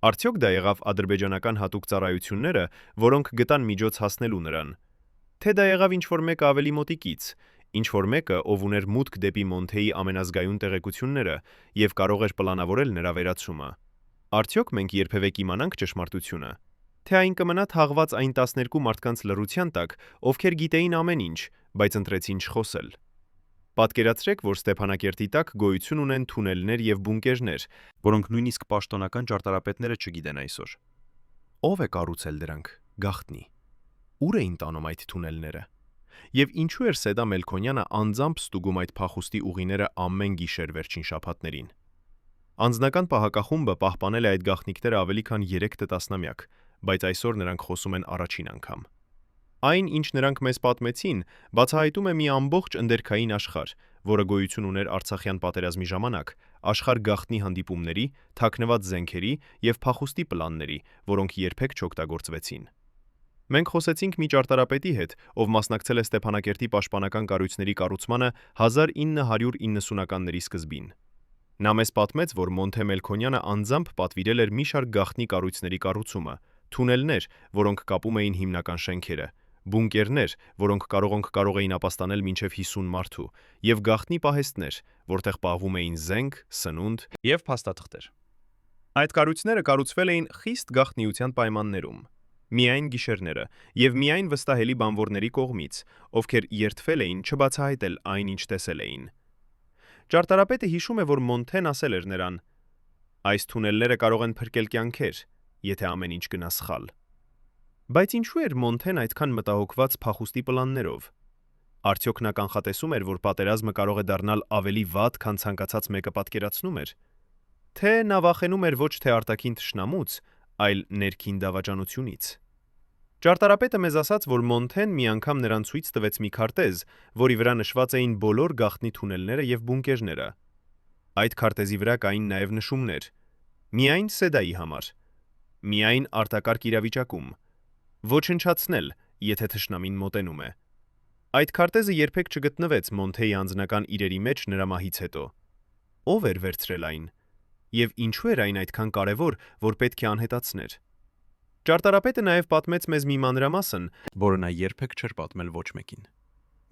Արդյոք դա եղավ ադրբեջանական հատուկ ծառայությունները, որոնք գտան միջոց հասնելու նրան։ Թե դա եղավ ինչ-որ մեկը ավելի մոտիկից, ինչ-որ մեկը, ով ուներ մուտք դեպի Մոնթեի ամենազգայուն տեղեկությունները եւ կարող էր պլանավորել նրա վերացումը։ Արդյոք մենք երբևէ կիմանանք ճշմարտությունը։ Թե այն կմնա թաղված այն 12 մարդկանց լռության տակ, ովքեր գիտեին ամեն ինչ, բայց ընտրեցին չխոսել։ Պատկերացրեք, որ Ստեփանակերտի տակ գոյություն ունեն թունելներ եւ բունկերներ, որոնք նույնիսկ պաշտոնական ճարտարապետները չգիտեն այսօր։ Ո՞վ է կառուցել դրանք։ Գաղտնի։ Ուր էին տանում այդ թունելները։ Եվ ինչու էր Սեդա Մելքոնյանը անձամբ ստուգում այդ փախուստի ուղիները ամեն գիշեր վերջին շաբաթներին։ Անձնական պահակախումբը պահպանել է այդ գաղտնիքները ավելի քան 3 տասնամյակ, բայց այսօր նրանք խոսում են առաջին անգամ։ Այն, ինչ նրանք մեզ պատմեցին, բացահայտում է մի ամբողջ ընդերքային աշխարհ, որը գոյություն ուներ Արցախյան պատերազմի ժամանակ, աշխարհ գաղտնի հանդիպումների, թաքնված զենքերի եւ փախուստի պլանների, որոնք երբեք չօգտագործվեցին։ Մենք խոսեցինք մի ճարտարապետի հետ, ով մասնակցել է Ստեփանակերտի պաշտպանական կառույցների կառուցմանը 1990-ականների սկզբին։ Նա մեզ պատմեց, որ Մոնթե Մելքոնյանը անձամբ պատվիրել էր մի շարք գաղտնի կառույցների կառուցումը, թունելներ, որոնք կապում էին հիմնական շենքերը, բունկերներ, որոնք կարող էին ապաստանել մինչև 50 մարդու, եւ գաղտնի պահեստներ, որտեղ պահվում էին զենք, սնունդ եւ փաստաթղթեր։ Այդ կառույցները կառուցվել էին խիստ գաղտնիության պայմաններում, միայն գիշերները եւ միայն վստահելի բանվորների կողմից, ովքեր երդվել էին չբացահայտել այն, ինչ տեսել էին։ Ճարտարապետը հիշում է, որ Մոնթեն ասել էր նրան. «Այս թունելները կարող են փրկել կյանքեր, եթե ամեն ինչ գնա սխալ»։ Բայց ինչու էր Մոնթեն այդքան մտահոգված փախուստի պլաններով։ Արդյոք նա կանխատեսում էր, որ պատերազմը կարող է դառնալ ավելի վատ, քան ցանկացած մեկը պատկերացնում էր։ Թե նա վախենում էր ոչ թե արտաքին թշնամուց, այլ ներքին դավաճանությունից։ Ճարտարապետը մեզ ասաց, որ Մոնթեն մի անգամ նրան ցույց տվեց մի քարտեզ, որի վրա նշված էին բոլոր գաղտնի թունելները եւ բունկերները։ Այդ քարտեզի վրա կային նաեւ նշումներ. միայն Սեդայի համար, միայն արտակարգ իրավիճակում, ոչնչացնել, եթե թշնամին մոտենում է։ Այդ քարտեզը երբեք չգտնվեց Մոնթեի անձնական իրերի մեջ նրա մահից հետո։ Ով էր վերցրել այն։ Եվ ինչու էր այն այդքան կարևոր, որ պետք է անհետացներ։ Ճարտարապետը նաև պատմեց մեզ մի մանրամասն, որը նա երբեք չէր պատմել ոչ մեկին։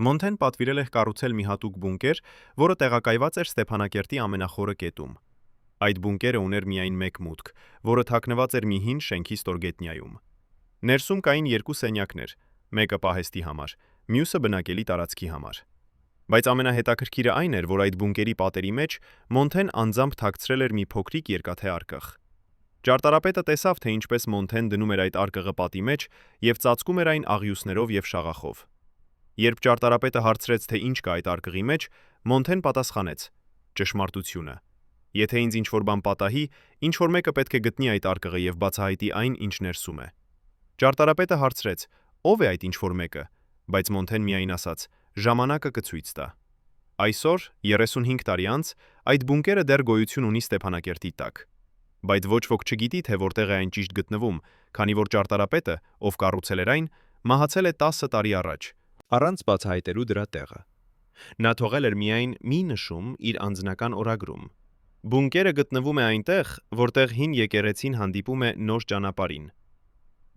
Մոնթեն պատվիրել էր կառուցել մի հատուկ բունկեր, որը տեղակայված էր Ստեփանակերտի ամենախորը կետում։ Այդ բունկերը ուներ միայն մեկ մուտք, որը թաքնված էր մի հին շենքի ստորգետնյայում։ Ներսում կային 2 սենյակներ, մեկը պահեստի համար, մյուսը բնակելի տարածքի համար։ Բայց ամենահետաքրքիրը այն էր, որ այդ բունկերի պատերի մեջ Մոնթեն անձամբ թաքցրել էր մի փոքրիկ երկաթե արկղ։ Ճարտարապետը տեսավ, թե ինչպես Մոնթեն դնում էր այդ արկղը պատի մեջ եւ ծածկում էր այն աղյուսներով եւ շաղախով։ Երբ ճարտարապետը հարցրեց, թե ինչ կա այդ արկղի մեջ, Մոնթեն պատասխանեց. ճշմարտությունը։ Եթե ինձ ինչ-որ բան պատահի, ինչ-որ մեկը պետք է գտնի այդ արկղը եւ բացահայտի այն, ինչ ներսում է։ Ճարտարապետը հարցրեց. ով է այդ ինչ-որ մեկը, բայց Մոնթեն միայն ասաց. ժամանակը կցույց տա։ Այսօր, 35 տարի անց, Այդ բունկերը դեռ գոյություն ունի Ստեփանակերտի տակ։ Բայց ոչ ոք չգիտի, թե որտեղ է այն ճիշտ գտնվում, քանի որ ճարտարապետը, ով կառուցել էր այն, մահացել է 10 տարի առաջ, առանց բացահայտելու դրա տեղը։ Նա թողել էր միայն մի նշում իր անձնական օրագրում։ Բունկերը գտնվում է այնտեղ, որտեղ հին եկեղեցին հանդիպում է նոր ճանապարհին։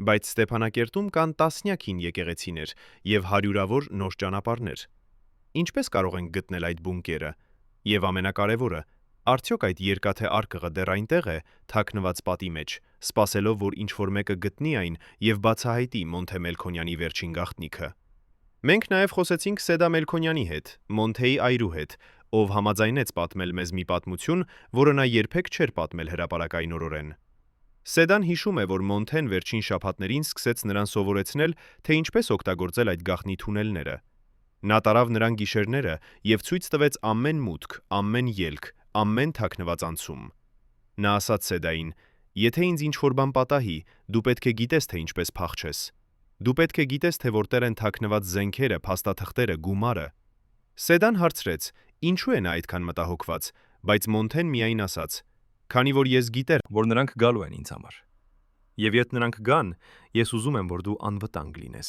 Բայց Ստեփանակերտում կան տասնյակ հին եկեղեցիներ եւ հարյուրավոր նոր ճանապարհներ։ Ինչպես կարող ենք գտնել այդ բունկերը։ Եվ ամենակարևորը, արդյոք այդ երկաթե արկղը դեռ այնտեղ է, թաքնված պատի մեջ, սպասելով, որ ինչ-որ մեկը գտնի այն եւ բացահայտի Մոնթե Մելքոնյանի վերջին գաղտնիքը։ Մենք նաեւ խոսեցինք Սեդա Մելքոնյանի հետ, Մոնթեի այրու հետ, ով համաձայնեց պատմել մեզ մի պատմություն, որը նա երբեք չէր պատմել հրապարակայնորեն։ Սեդան հիշում է, որ Մոնթեն վերջին շաբաթներին սկսեց նրան սովորեցնել, թե ինչպես օգտագործել այդ գաղտնի թունելները։ Նա տարավ նրան գիշերները եւ ցույց տվեց ամեն մուտք, ամեն ելք, ամեն թաքնված անցում։ Նա ասաց Սեդային. «Եթե ինձ ինչ-որ բան պատահի, դու պետք է գիտես, թե ինչպես փախչես։ Դու պետք է գիտես, թե որտեղ են թաքնված զենքերը, փաստաթղթերը, գումարը»։ Սեդան հարցրեց. ինչու է նա այդքան մտահոգված, բայց Մոնթեն միայն ասաց. «Քանի որ ես գիտեր, որ նրանք գալու են ինձ համար։ Եվ եթե նրանք գան, ես ուզում եմ, որ դու անվտանգ լինես»։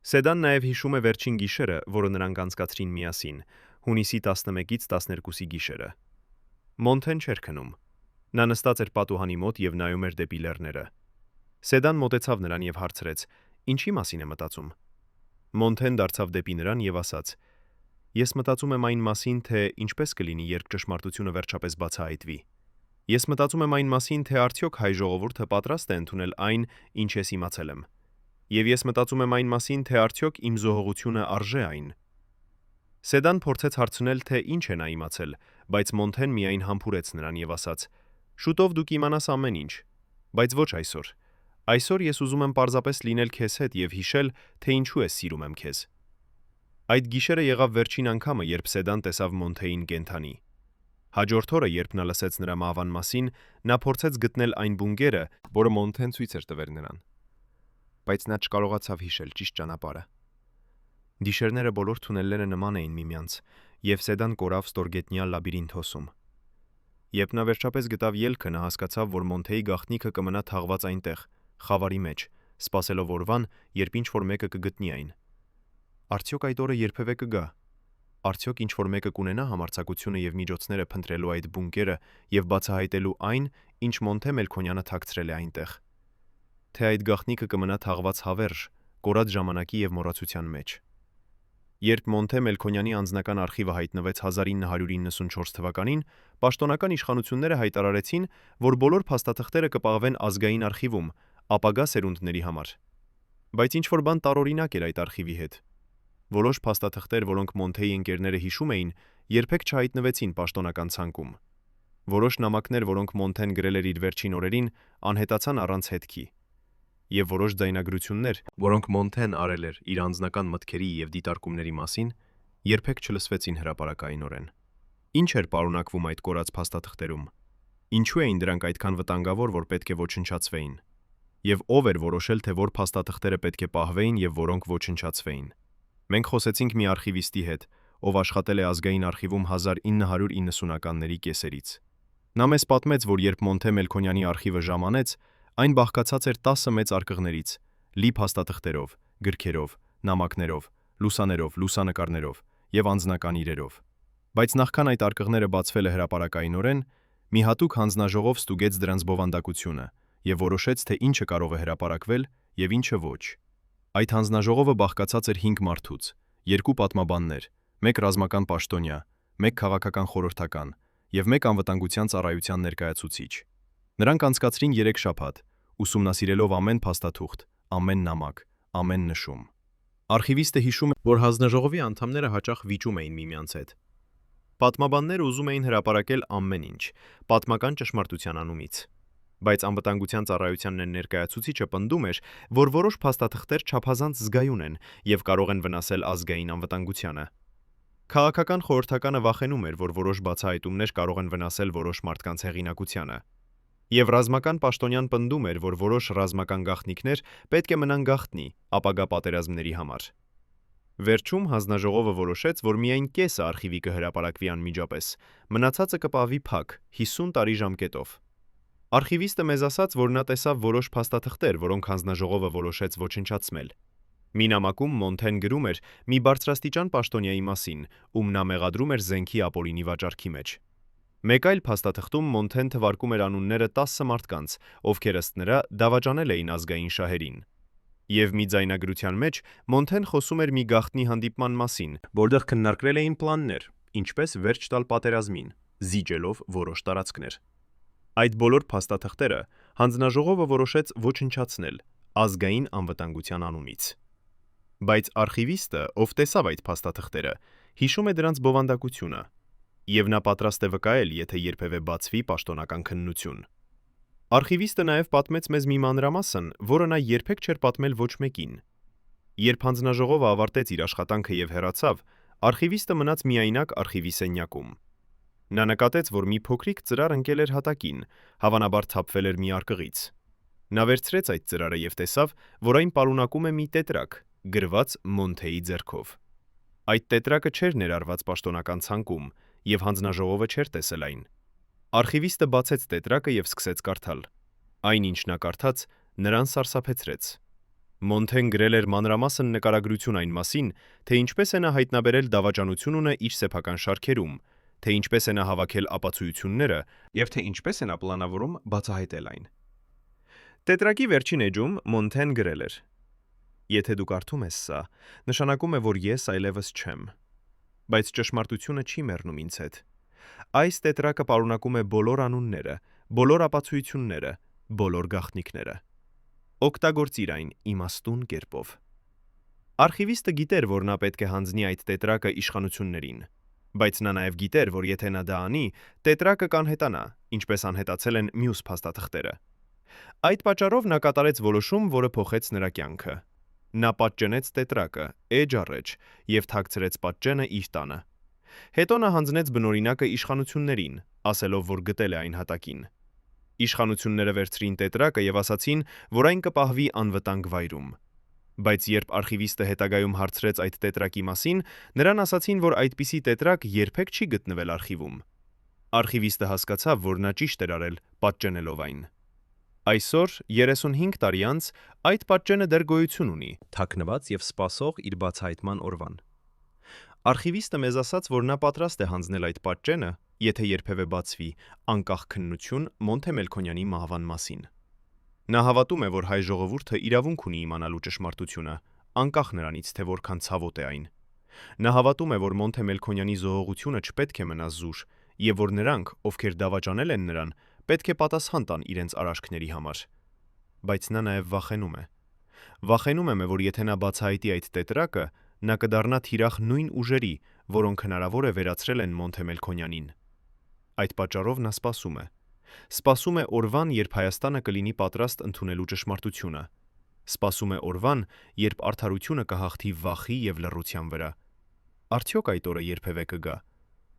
Սեդան նաև հիշում է վերջին գիշերը, որը նրանք անցկացրին միասին, հունիսի 11-ից 12-ի գիշերը։ Մոնթեն չէր քնում։ Նա նստած էր պատուհանի մոտ եւ նայում էր դեպի լեռները։ Սեդան մոտեցավ նրան եւ հարցրեց. «Ինչի մասին է մտածում»։ Մոնթեն դարձավ դեպի նրան եւ ասաց. «Ես մտածում եմ այն մասին, թե ինչպես կլինի, երբ ճշմարտությունը վերջապես բացահայտվի։ Ես մտածում եմ այն մասին, թե արդյոք հայ ժողովուրդը պատրաստ է ընդունել այն, ինչ ես իմացել եմ։ Եվ ես մտածում եմ այն մասին, թե արդյոք իմ զոհողությունը արժե այն»։ Սեդան փորձեց հարցնել, թե ինչ է նա իմացել, բայց Մոնթեն միայն համբուրեց նրան եւ ասաց. «Շուտով դուք իմանաս ամեն ինչ, բայց ոչ այսօր։ Այսօր ես ուզում եմ պարզապես լինել քեզ հետ եւ հիշել, թե ինչու ես սիրում եմ քեզ»։ Այդ գիշերը եղավ վերջին անգամը, երբ Սեդան տեսավ Մոնթեին կենդանի։ Հաջորդ օրը, երբ նա լսեց նրա մահվան մասին, նա փորձեց գտնել այն բունկերը, որը Մոնթեն ցույց էր տվել նրան։ Բայց նա չկարողացավ հիշել ճիշտ ճանապարհը։ Գիշերները բոլոր թունելները նման էին միմյանց, եւ Սեդան կորավ ստորգետնյա լաբիրինթ հոսում։ Երբ նա վերջապես գտավ ելքը, նա հասկացավ, որ Մոնթեի գաղտնիքը կմնա թաղված այնտեղ, խավարի մեջ, սպասելով օրվան, երբ ինչ-որ մեկը կգտնի այն։ Արդյոք այդ օրը երբևէ կգա։ Արդյոք ինչ-որ մեկը կունենա համարձակությունը եւ միջոցները փնտրելու այդ բունկերը եւ բացահայտելու այն, ինչ Մոնթե Մելքոնյանը թաքցրել է այնտեղ։ Թե այդ գաղտնիքը կմնա թաղված հավերժ, կորած ժամանակի եւ մոռացության մեջ։ Երբ Մոնթե Մելքոնյանի անձնական արխիվը հայտնվեց 1994 թվականին, պաշտոնական իշխանությունները հայտարարեցին, որ բոլոր փաստաթղթերը կպահվեն ազգային արխիվում, ապագա սերունդների համար։ Բայց ինչ-որ բան տարօրինակ էր այդ արխիվի հետ։ Որոշ փաստաթղթեր, որոնք Մոնթեի ընկերները հիշում էին, երբեք չհայտնվեցին պաշտոնական ցանկում։ Որոշ նամակներ, որոնք Մոնթեն գրել էր իր վերջին օրերին, անհետացան առանց հետքի։ Եվ որոշ ձայնագրություններ, որոնք Մոնթեն արել էր իր անձնական մտքերի եւ դիտարկումների մասին, երբեք չլսվեցին հրապարակայնորեն։ Ինչ էր պարունակվում այդ կորած փաստաթղթերում։ Ինչու էին դրանք այդքան վտանգավոր, որ պետք է ոչնչացվեին։ Եվ ով էր որոշել, թե որ փաստաթղթերը պետք է պահվեին եւ որոնք ոչնչացվեին։ Մենք խոսեցինք մի արխիվիստի հետ, ով աշխատել է ազգային արխիվում 1990-ականների կեսերից։ Նա մեզ պատմեց, որ երբ Մոնթե Մելքոնյանի արխիվը ժամանեց, այն բաղկացած էր 10 մեծ արկղներից, լի փաստաթղթերով, գրքերով, նամակներով, լուսաներով, լուսանկարներով եւ անձնական իրերով։ Բայց նախքան այդ արկղները բացվելը հրապարակայնորեն, մի հատուկ հանձնաժողով ստուգեց դրանց բովանդակությունը եւ որոշեց, թե ինչը կարող է հրապարակվել եւ ինչը ոչ։ Այդ հանձնաժողովը բաղկացած էր 5 մարդուց, 2 պատմաբաններ, 1 ռազմական պաշտոնյա, 1 քաղաքական խորհրդական եւ 1 անվտանգության ծառայության ներկայացուցիչ։ Նրանք անցկացրին 3 շաբաթ, ուսումնասիրելով ամեն փաստաթուղթ, ամեն նամակ, ամեն նշում։ Արխիվիստը հիշում է, որ հանձնաժողովի անդամները հաճախ վիճում էին միմյանց հետ։ Պատմաբանները ուզում էին հրապարակել ամեն ինչ, պատմական ճշմարտության անումից։ Բայց անվտանգության ծառայության ներկայացուցիչը պնդում էր, որ որոշ փաստաթղթեր չափազանց զգայուն են եւ կարող են վնասել ազգային անվտանգությանը։ Քաղաքական խորհրդականը վախենում էր, որ որոշ բացահայտումներ կարող են վնասել որոշ մարդկանց հեղինակությանը։ Եվ ռազմական պաշտոնյան պնդում էր, որ որոշ ռազմական գաղտնիքներ պետք է մնան գաղտնի ապագա պատերազմների համար։ Վերջում հանձնաժողովը որոշեց, որ միայն կեսը արխիվի կհրապարակվի անմիջապես, մնացածը կպահվի փակ 50 տարի ժամկետով։ Արխիվիստը մեզ ասաց, որ նա տեսավ որոշ փաստաթղթեր, որոնք հանձնաժողովը որոշեց ոչնչացնել։ Մի նամակում Մոնթեն գրում էր մի բարձրաստիճան պաշտոնյայի մասին, ում նա մեղադրում էր զենքի ապօրինի վաճառքի մեջ։ Մեկ այլ փաստաթղթում Մոնթեն թվարկում էր անունները 10 մարդկանց, ովքեր ըստ նրա դավաճանել էին ազգային շահերին։ Եվ մի ձայնագրության մեջ Մոնթեն խոսում էր մի գաղտնի հանդիպման մասին, որտեղ քննարկվել էին պլաններ, ինչպես վերջ տալ պատերազմին, զիջելով որոշ տարածքներ։ Այդ բոլոր փաստաթղթերը հանձնաժողովը որոշեց ոչնչացնել ազգային անվտանգության անունից։ Բայց արխիվիստը, ով տեսավ այդ փաստաթղթերը, հիշում է դրանց բովանդակությունը, եւ նա պատրաստ է վկայել, եթե երբևէ բացվի պաշտոնական քննություն։ Արխիվիստը նաև պատմեց մեզ մի մանրամասն, որը նա երբեք չէր պատմել ոչ մեկին։ Երբ հանձնաժողովը ավարտեց իր աշխատանքը եւ հեռացավ, արխիվիստը մնաց միայնակ արխիվի սենյակում։ Նա նկատեց, որ մի փոքրիկ ծրար ընկել էր հատակին, հավանաբար թափվել էր մի արկղից։ Նա վերցրեց այդ ծրարը եւ տեսավ, որ այն պարունակում է մի տետրակ, գրված Մոնթեի ձեռքով։ Այդ տետրակը չէր ներառված պաշտոնական ցանկում, եւ հանձնաժողովը չէր տեսել այն։ Արխիվիստը բացեց տետրակը եւ սկսեց կարդալ։ Այն, ինչ նա կարդաց, նրան սարսափեցրեց։ Մոնթեն գրել էր մանրամասն նկարագրություն այն մասին, թե ինչպես է նա հայտնաբերել դավաճանությունն իր սեփական շարքերում, թե ինչպես է նա հավաքել ապացույցները եւ թե ինչպես է նա պլանավորում բացահայտել այն։ Տետրակի վերջին էջում Մոնթեն գրել էր. Եթե դու կարդում ես սա, նշանակում է, որ ես այլևս չեմ։ Բայց ճշմարտությունը չի մեռնում ինձ հետ։ Այս տետրակը պարունակում է բոլոր անունները, բոլոր ապացույցները, բոլոր գաղտնիքները։ Օգտագործիր այն իմաստուն կերպով։ Արխիվիստը գիտեր, որ նա պետք է հանձնի այդ տետրակը իշխանություններին, բայց նա նաև գիտեր, որ եթե նա դա անի, տետրակը կանհետանա, ինչպես անհետացել են մյուս փաստաթղթերը։ Այդ պատճառով նա կատարեց որոշում, որը փոխեց նրա կյանքը։ Նա պատճենեց տետրակը, էջ առեջ, եւ թաքցրեց պատճենը իր տանը։ Հետո նա հանձնեց բնօրինակը իշխանություններին, ասելով, որ գտել է այն հատակին։ Իշխանությունները վերցրին տետրակը եւ ասացին, որ այն կպահվի անվտանգ վայրում։ Բայց երբ արխիվիստը հետագայում հարցրեց այդ տետրակի մասին, նրան ասացին, որ այդպիսի տետրակ երբեք չի գտնվել արխիվում։ Արխիվիստը հասկացավ, որ նա ճիշտ էր արել պատճենելով այն։ Այսօր 35 տարի անց այդ պատճենը դեռ գոյություն ունի, թաքնված եւ սպասող իր բացահայտման օրվան։ Արխիվիստը մեզ ասաց, որ նա պատրաստ է հանձնել այդ պատճենը, եթե երբևէ բացվի անկախ քննություն Մոնթե Մելքոնյանի մահվան մասին։ Նա հավատում է, որ հայ ժողովուրդը իրավունք ունի իմանալու ճշմարտությունը, անկախ նրանից, թե որքան ցավոտ է այն։ Նա հավատում է, որ Մոնթե Մելքոնյանի զոհողությունը չպետք է մնա զուր, եւ որ նրանք, ովքեր դավաճանել են նրան, պետք է պատասխան տան իրենց արարքների համար։ Բայց նա նաև վախենում է։ Վախենում է, որ եթե նա բացահայտի այդ տետրակը, նա կդառնա թիրախ նույն ուժերի, որոնք հնարավոր է վերացրել են Մոնթե Մելքոնյանին։ Այդ պատճառով նա սպասում է։ Սպասում է օրվան, երբ Հայաստանը կլինի պատրաստ ընդունելու ճշմարտությունը։ Սպասում է օրվան, երբ արդարությունը կհաղթի վախի եւ լռության վրա։ Արդյոք այդ օրը երբևէ կգա։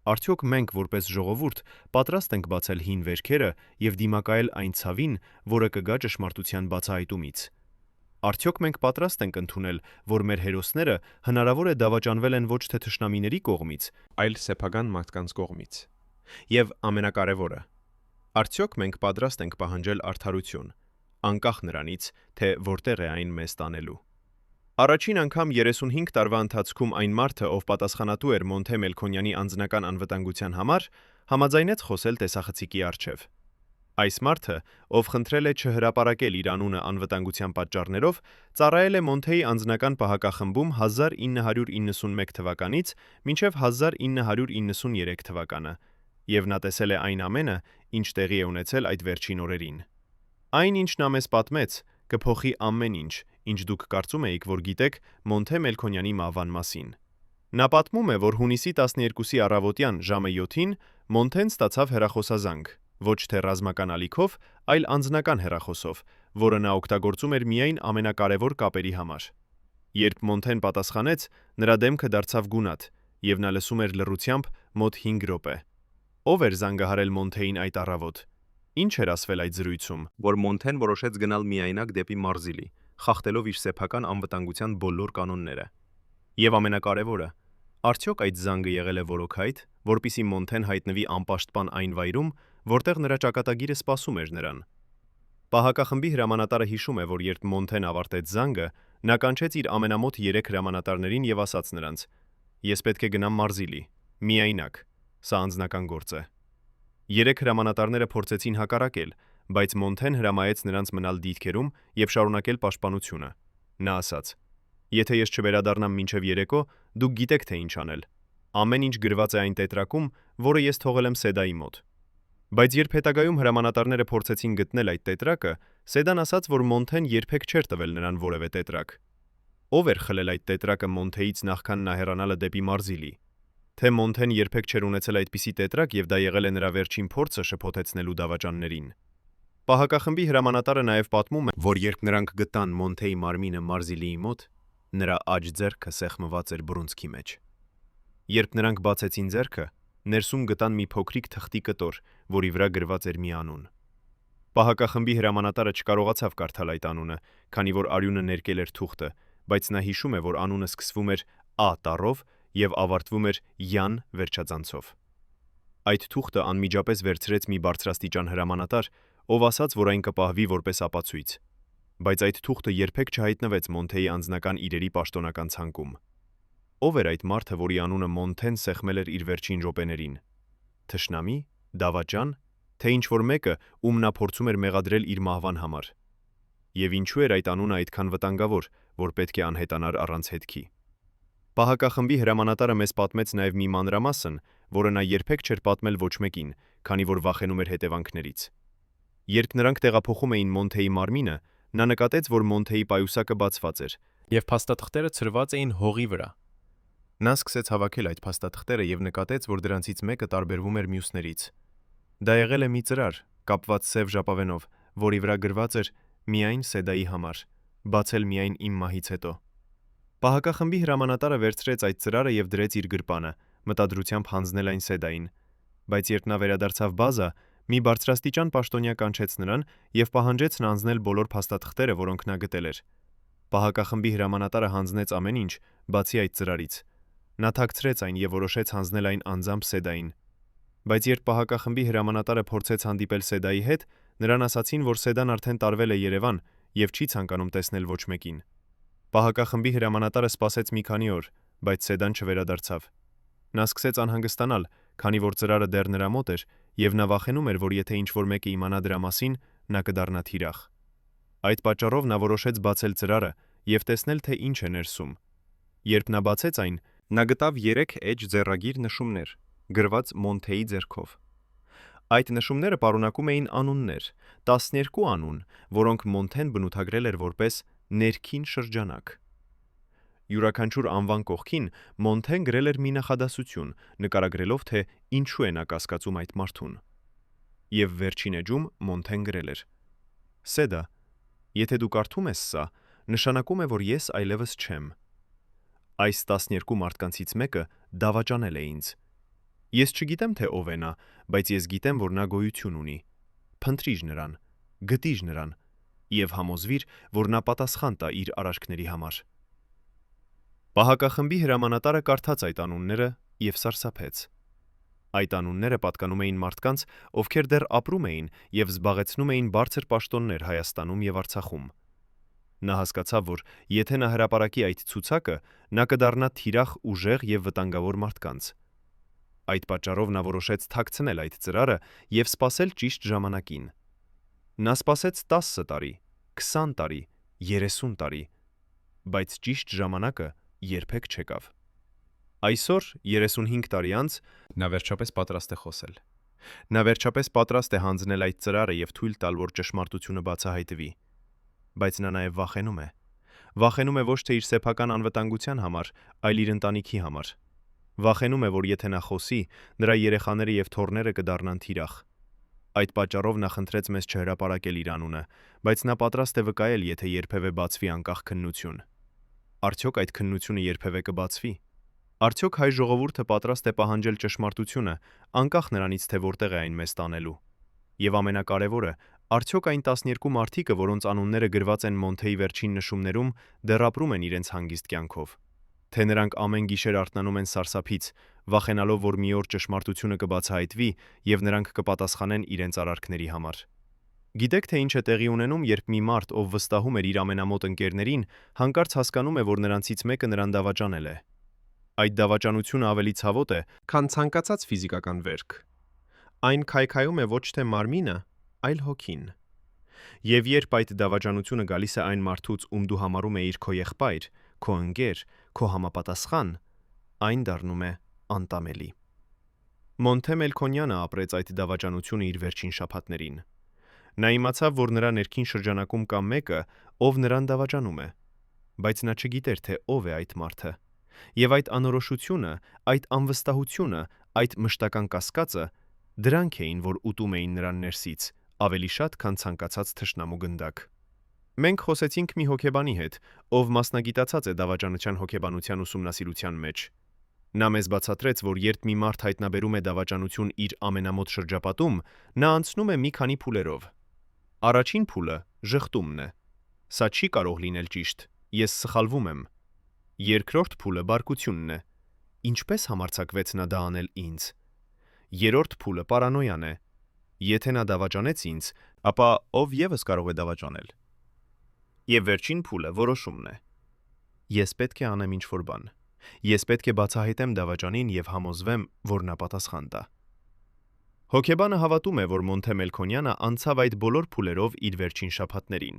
Արդյոք մենք, որպես ժողովուրդ, պատրաստ ենք բացել հին վերքերը եւ դիմակայել այն ցավին, որը կգա ճշմարտության բացահայտումից։ Արդյոք մենք պատրաստ ենք ընդունել, որ մեր հերոսները հնարավոր է դավաճանվել են ոչ թե թշնամիների կողմից, այլ սեփական մարդկանց կողմից։ Եվ ամենակարևորը, արդյոք մենք պատրաստ ենք պահանջել արդարություն, անկախ նրանից, թե որտեղ է այն մեզ տանելու։ Առաջին անգամ 35 տարվա ընթացքում այն մարդը, ով պատասխանատու էր Մոնթե Մելքոնյանի անձնական անվտանգության համար, համաձայնեց խոսել տեսախցիկի առջև։ Այս մարդը, ով խնդրել է չհրապարակել իր անունը անվտանգության պատճառներով, ծառայել է Մոնթեի անձնական պահակախմբում 1991 թվականից մինչև 1993 թվականը, եւ նա տեսել է այն ամենը, ինչ տեղի է ունեցել այդ վերջին օրերին։ Այն, ինչ նա մեզ պատմեց, կփոխի ամեն ինչ, ինչ դուք կարծում էիք, որ գիտեք Մոնթե Մելքոնյանի մահվան մասին։ Նա պատմում է, որ հունիսի 12-ի առավոտյան ժամը 7-ին Մոնթեն ստացավ հեռախոսազանգ, ոչ թե ռազմական ալիքով, այլ անձնական հեռախոսով, որը նա օգտագործում էր միայն ամենակարևոր կապերի համար։ Երբ Մոնթեն պատասխանեց, նրա դեմքը դարձավ գունատ, եւ նա լսում էր լռությամբ մոտ 5 րոպե։ Ով էր զանգահարել Մոնթեին այդ առավոտ։ Ինչ էր ասվել այդ զրույցում, որ Մոնթեն որոշեց գնալ միայնակ դեպի Մարզիլի, խախտելով իր սեփական անվտանգության բոլոր կանոնները։ Եվ ամենակարևորը, արդյոք այդ զանգը եղել է որոքայթ, որպիսի Մոնթեն հայտնվի անպաշտպան այն վայրում, որտեղ նրա ճակատագիրը սպասում էր նրան։ Պահակախմբի հրամանատարը հիշում է, որ երբ Մոնթեն ավարտեց զանգը, նա կանչեց իր ամենամոտ 3 հրամանատարներին եւ ասաց նրանց. «Ես պետք է գնամ Մարզիլի, միայնակ, սա անձնական գործ է»։ 3 հրամանատարները փորձեցին հակառակել, բայց Մոնթեն հրամայեց նրանց մնալ դիրքերում եւ շարունակել պաշտպանությունը։ Նա ասաց. «Եթե ես չվերադառնամ մինչև երեկո, դուք գիտեք թե ինչ անել։ Ամեն ինչ գրված է այն տետրակում, որը ես թողել եմ Սեդայի մոտ»։ Բայց երբ հետագայում հրամանատարները փորձեցին գտնել այդ տետրակը, Սեդան ասաց, որ Մոնթեն երբեք չէր տվել նրան որևէ տետրակ։ Ո՞վ էր խլել այդ տետրակը Մոնթեից նախքան նա հեռանալը դեպի Մարզիլի։ Թե Մոնթեն երբեք չէր ունեցել այդպիսի տետրակ եւ դա եղել է նրա վերջին փորձը շփոթեցնելու դավաճաններին։ Պահակախմբի հրամանատարը նաև պատմում է, որ երբ նրանք գտան Մոնթեի մարմինը Մարզիլիի մոտ, նրա աջ ձեռքը սեղմված էր բռունցքի մեջ։ Երբ նրանք բացեցին ձեռքը, ներսում գտան մի փոքրիկ թղթի կտոր, որի վրա գրված էր մի անուն։ Պահակախմբի հրամանատարը չկարողացավ կարդալ այդ անունը, քանի որ արյունը ներկել էր թուղթը, բայց նա հիշում է, որ անունը սկսվում էր «Ա» տառով եւ ավարտվում էր «Յան» վերջածանցով։ Այդ թուղթը անմիջապես վերցրեց մի բարձրաստիճան հրամանատար, ով ասաց, որ այն կպահվի որպես ապացույց։ Բայց այդ թուղթը երբեք չհայտնվեց Մոնթեի անձնական իրերի պաշտոնական ցանկում։ Ո՞վ էր այդ մարդը, որի անունը Մոնթեն սեղմել էր իր վերջին րոպեներին։ Թշնամի, դավաճան, թե ինչ-որ մեկը, ում նա փորձում էր մեղադրել իր մահվան համար։ Եվ ինչու էր այդ անունը այդքան վտանգավոր, որ պետք է անհետանար առանց հետքի։ Պահակախմբի հրամանատարը մեզ պատմեց նաև մի մանրամասն, որը նա երբեք չէր պատմել ոչ մեկին, քանի որ վախենում էր հետևանքներից։ Երբ նրանք տեղափոխում էին Մոնթեի մարմինը, նա նկատեց, որ Մոնթեի պայուսակը բացված էր, Եվ փաստաթղթերը ցրված էին հողի վրա։ Նա սկսեց հավաքել այդ փաստաթղթերը եւ նկատեց, որ դրանցից մեկը տարբերվում էր մյուսներից։ Դա եղել է մի ծրար, կապված սև ժապավենով, որի վրա գրված էր «Միայն Սեդայի համար, բացել միայն իմ մահից հետո»։ Պահակախմբի հրամանատարը վերցրեց այդ ծրարը եւ դրեց իր գրպանը, մտադրությամբ հանձնել այն Սեդային։ Բայց երբ նա վերադարձավ բազա, մի բարձրաստիճան պաշտոնյա կանչեց նրան եւ պահանջեց նա հանձնել բոլոր փաստաթղթերը, որոնք նա գտել էր։ Պահակախմբի հրամանատարը հանձնեց ամեն ինչ, բացի այդ ծրարից։ Նա թաքցրեց այն եւ որոշեց հանձնել այն անձամբ Սեդային։ Բայց երբ պահակախմբի հրամանատարը փորձեց հանդիպել Սեդայի հետ, նրան ասացին, որ Սեդան արդեն տարվել է Երևան եւ չի ցանկանում տեսնել ոչ մեկին։ Պահակախմբի հրամանատարը սպասեց մի քանի օր, բայց Սեդան չվերադարձավ։ Նա սկսեց անհանգստանալ, քանի որ ծրարը դեռ նրա մոտ էր եւ նա վախենում էր, որ եթե ինչ-որ մեկը իմանա դրա մասին, նա կդառնա թիրախ։ Այդ պատճառով նա որոշեց բացել ծրարը եւ տեսնել, թե ինչ է ներսում։ Երբ նա բացեց այն, նա գտավ 3 էջ ձեռագիր նշումներ, գրված Մոնթեի ձեռքով։ Այդ նշումները պարունակում էին անուններ, 12 անուն, որոնք Մոնթեն բնութագրել էր որպես ներքին շրջանակ։ Յուրաքանչյուր անվան կողքին Մոնթեն գրել էր մի նախադասություն, նկարագրելով, թե ինչու է նա կասկածում այդ մարդուն։ Եվ վերջին էջում Մոնթեն գրել էր. «Սեդա, եթե դու կարդում ես սա, նշանակում է, որ ես այլևս չեմ։ Այս 12 մարդկանցից մեկը դավաճանել է ինձ։ Ես չգիտեմ, թե ով է նա, բայց ես գիտեմ, որ նա գոյություն ունի։ Փնտրիր նրան, գտիր նրան եւ համոզվիր, որ նա պատասխան տա իր արարքների համար»։ Պահակախմբի հրամանատարը կարդաց այդ անունները եւ սարսափեց։ Այդ անունները պատկանում էին մարդկանց, ովքեր դեռ ապրում էին եւ զբաղեցնում էին բարձր պաշտոններ Հայաստանում եւ Արցախում։ Նա հասկացավ, որ եթե նա հրապարակի այդ ցուցակը, նա կդառնա թիրախ ուժեղ եւ վտանգավոր մարդկանց։ Այդ պատճառով նա որոշեց թաքցնել այդ ծրարը եւ սպասել ճիշտ ժամանակին։ Նա սպասեց 10 տարի, 20 տարի, 30 տարի, բայց ճիշտ ժամանակը երբեք չեկավ։ Այսօր 35 տարի անց նա վերջապես պատրաստ է խոսել։ Նա վերջապես պատրաստ է հանձնել այդ ծրարը եւ թույլ տալ, որ ճշմարտությունը բացահայտվի։ Բայց նա նաև վախենում է։ Վախենում է ոչ թե իր սեփական անվտանգության համար, այլ իր ընտանիքի համար։ Վախենում է, որ եթե նա խոսի, նրա երեխաները եւ թոռները կդառնան թիրախ։ Այդ պատճառով նա խնդրեց մեզ չհրապարակել իր անունը, բայց նա պատրաստ է վկայել, եթե երբևէ բացվի անկախ քննություն։ Արդյոք այդ քննությունը երբևէ կբացվի։ Արդյոք հայ ժողովուրդը պատրաստ է պահանջել ճշմարտությունը, անկախ նրանից, թե որտեղ է այն մեզ տանելու։ Եվ ամենակարևորը, արդյոք այն 12 մարդիկը, որոնց անունները գրված են Մոնթեի վերջին նշումներում, դեռ ապրում են իրենց հանգիստ կյանքով։ թե նրանք ամեն գիշեր արթնանում են սարսափից, վախենալով, որ մի օր ճշմարտությունը կբացահայտվի եւ նրանք կպատասխանեն իրենց արարքների համար։ Գիտեք, թե ինչ է տեղի ունենում, երբ մի մարդ, ով վստահում էր իր ամենամոտ ընկերներին, հանկարծ հասկանում է, որ նրանցից մեկը նրան դավաճանել է։ Այդ դավաճանությունը ավելի ցավոտ է, քան ցանկացած ֆիզիկական վերք։ Այն քայքայում է ոչ թե մարմինը, այլ հոգին։ Եվ երբ այդ դավաճանությունը գալիս է այն մարդուց, ում դու համարում ես քո եղբայր, քո ընկեր, քո համապատասխան, այն դառնում է անտամելի։ Մոնթե Մելքոնյանը ապրեց այդ դավաճանությունը իր վերջին շաբաթներին։ Նա իմացավ, որ նրա ներքին շրջանակում կա մեկը, ով նրան դավաճանում է, բայց նա չգիտեր, թե ով է այդ մարդը։ Եվ այդ անորոշությունը, այդ անվստահությունը, այդ մշտական կասկածը դրանք էին, որ ուտում էին նրան ներսից, ավելի շատ, քան ցանկացած թշնամու գնդակ։ Մենք խոսեցինք մի հոգեբանի հետ, ով մասնագիտացած է դավաճանության հոգեբանության ուսումնասիրության մեջ։ Նա մեզ բացատրեց, որ երբ մի մարդ հայտնաբերում է դավաճանություն իր ամենամոտ շրջապատում, նա անցնում է մի քանի փուլերով։ Առաջին փուլը ժխտումն է։ Սա չի կարող լինել ճիշտ, ես սխալվում եմ։ Երկրորդ փուլը բարկությունն է։ Ինչպես համարձակվեց նա դա անել ինձ։ Երրորդ փուլը պարանոյան է։ Եթե նա դավաճանեց ինձ, ապա ով ևս կարող է դավաճանել։ Եվ վերջին փուլը որոշումն է։ Ես պետք է անեմ ինչ-որ բան։ Ես պետք է բացահայտեմ դավաճանին եւ համոզվեմ, որ նա պատասխան տա։ Հոգեբանը հավատում է, որ Մոնթե Մելքոնյանը անցավ այդ բոլոր փուլերով իր վերջին շաբաթներին։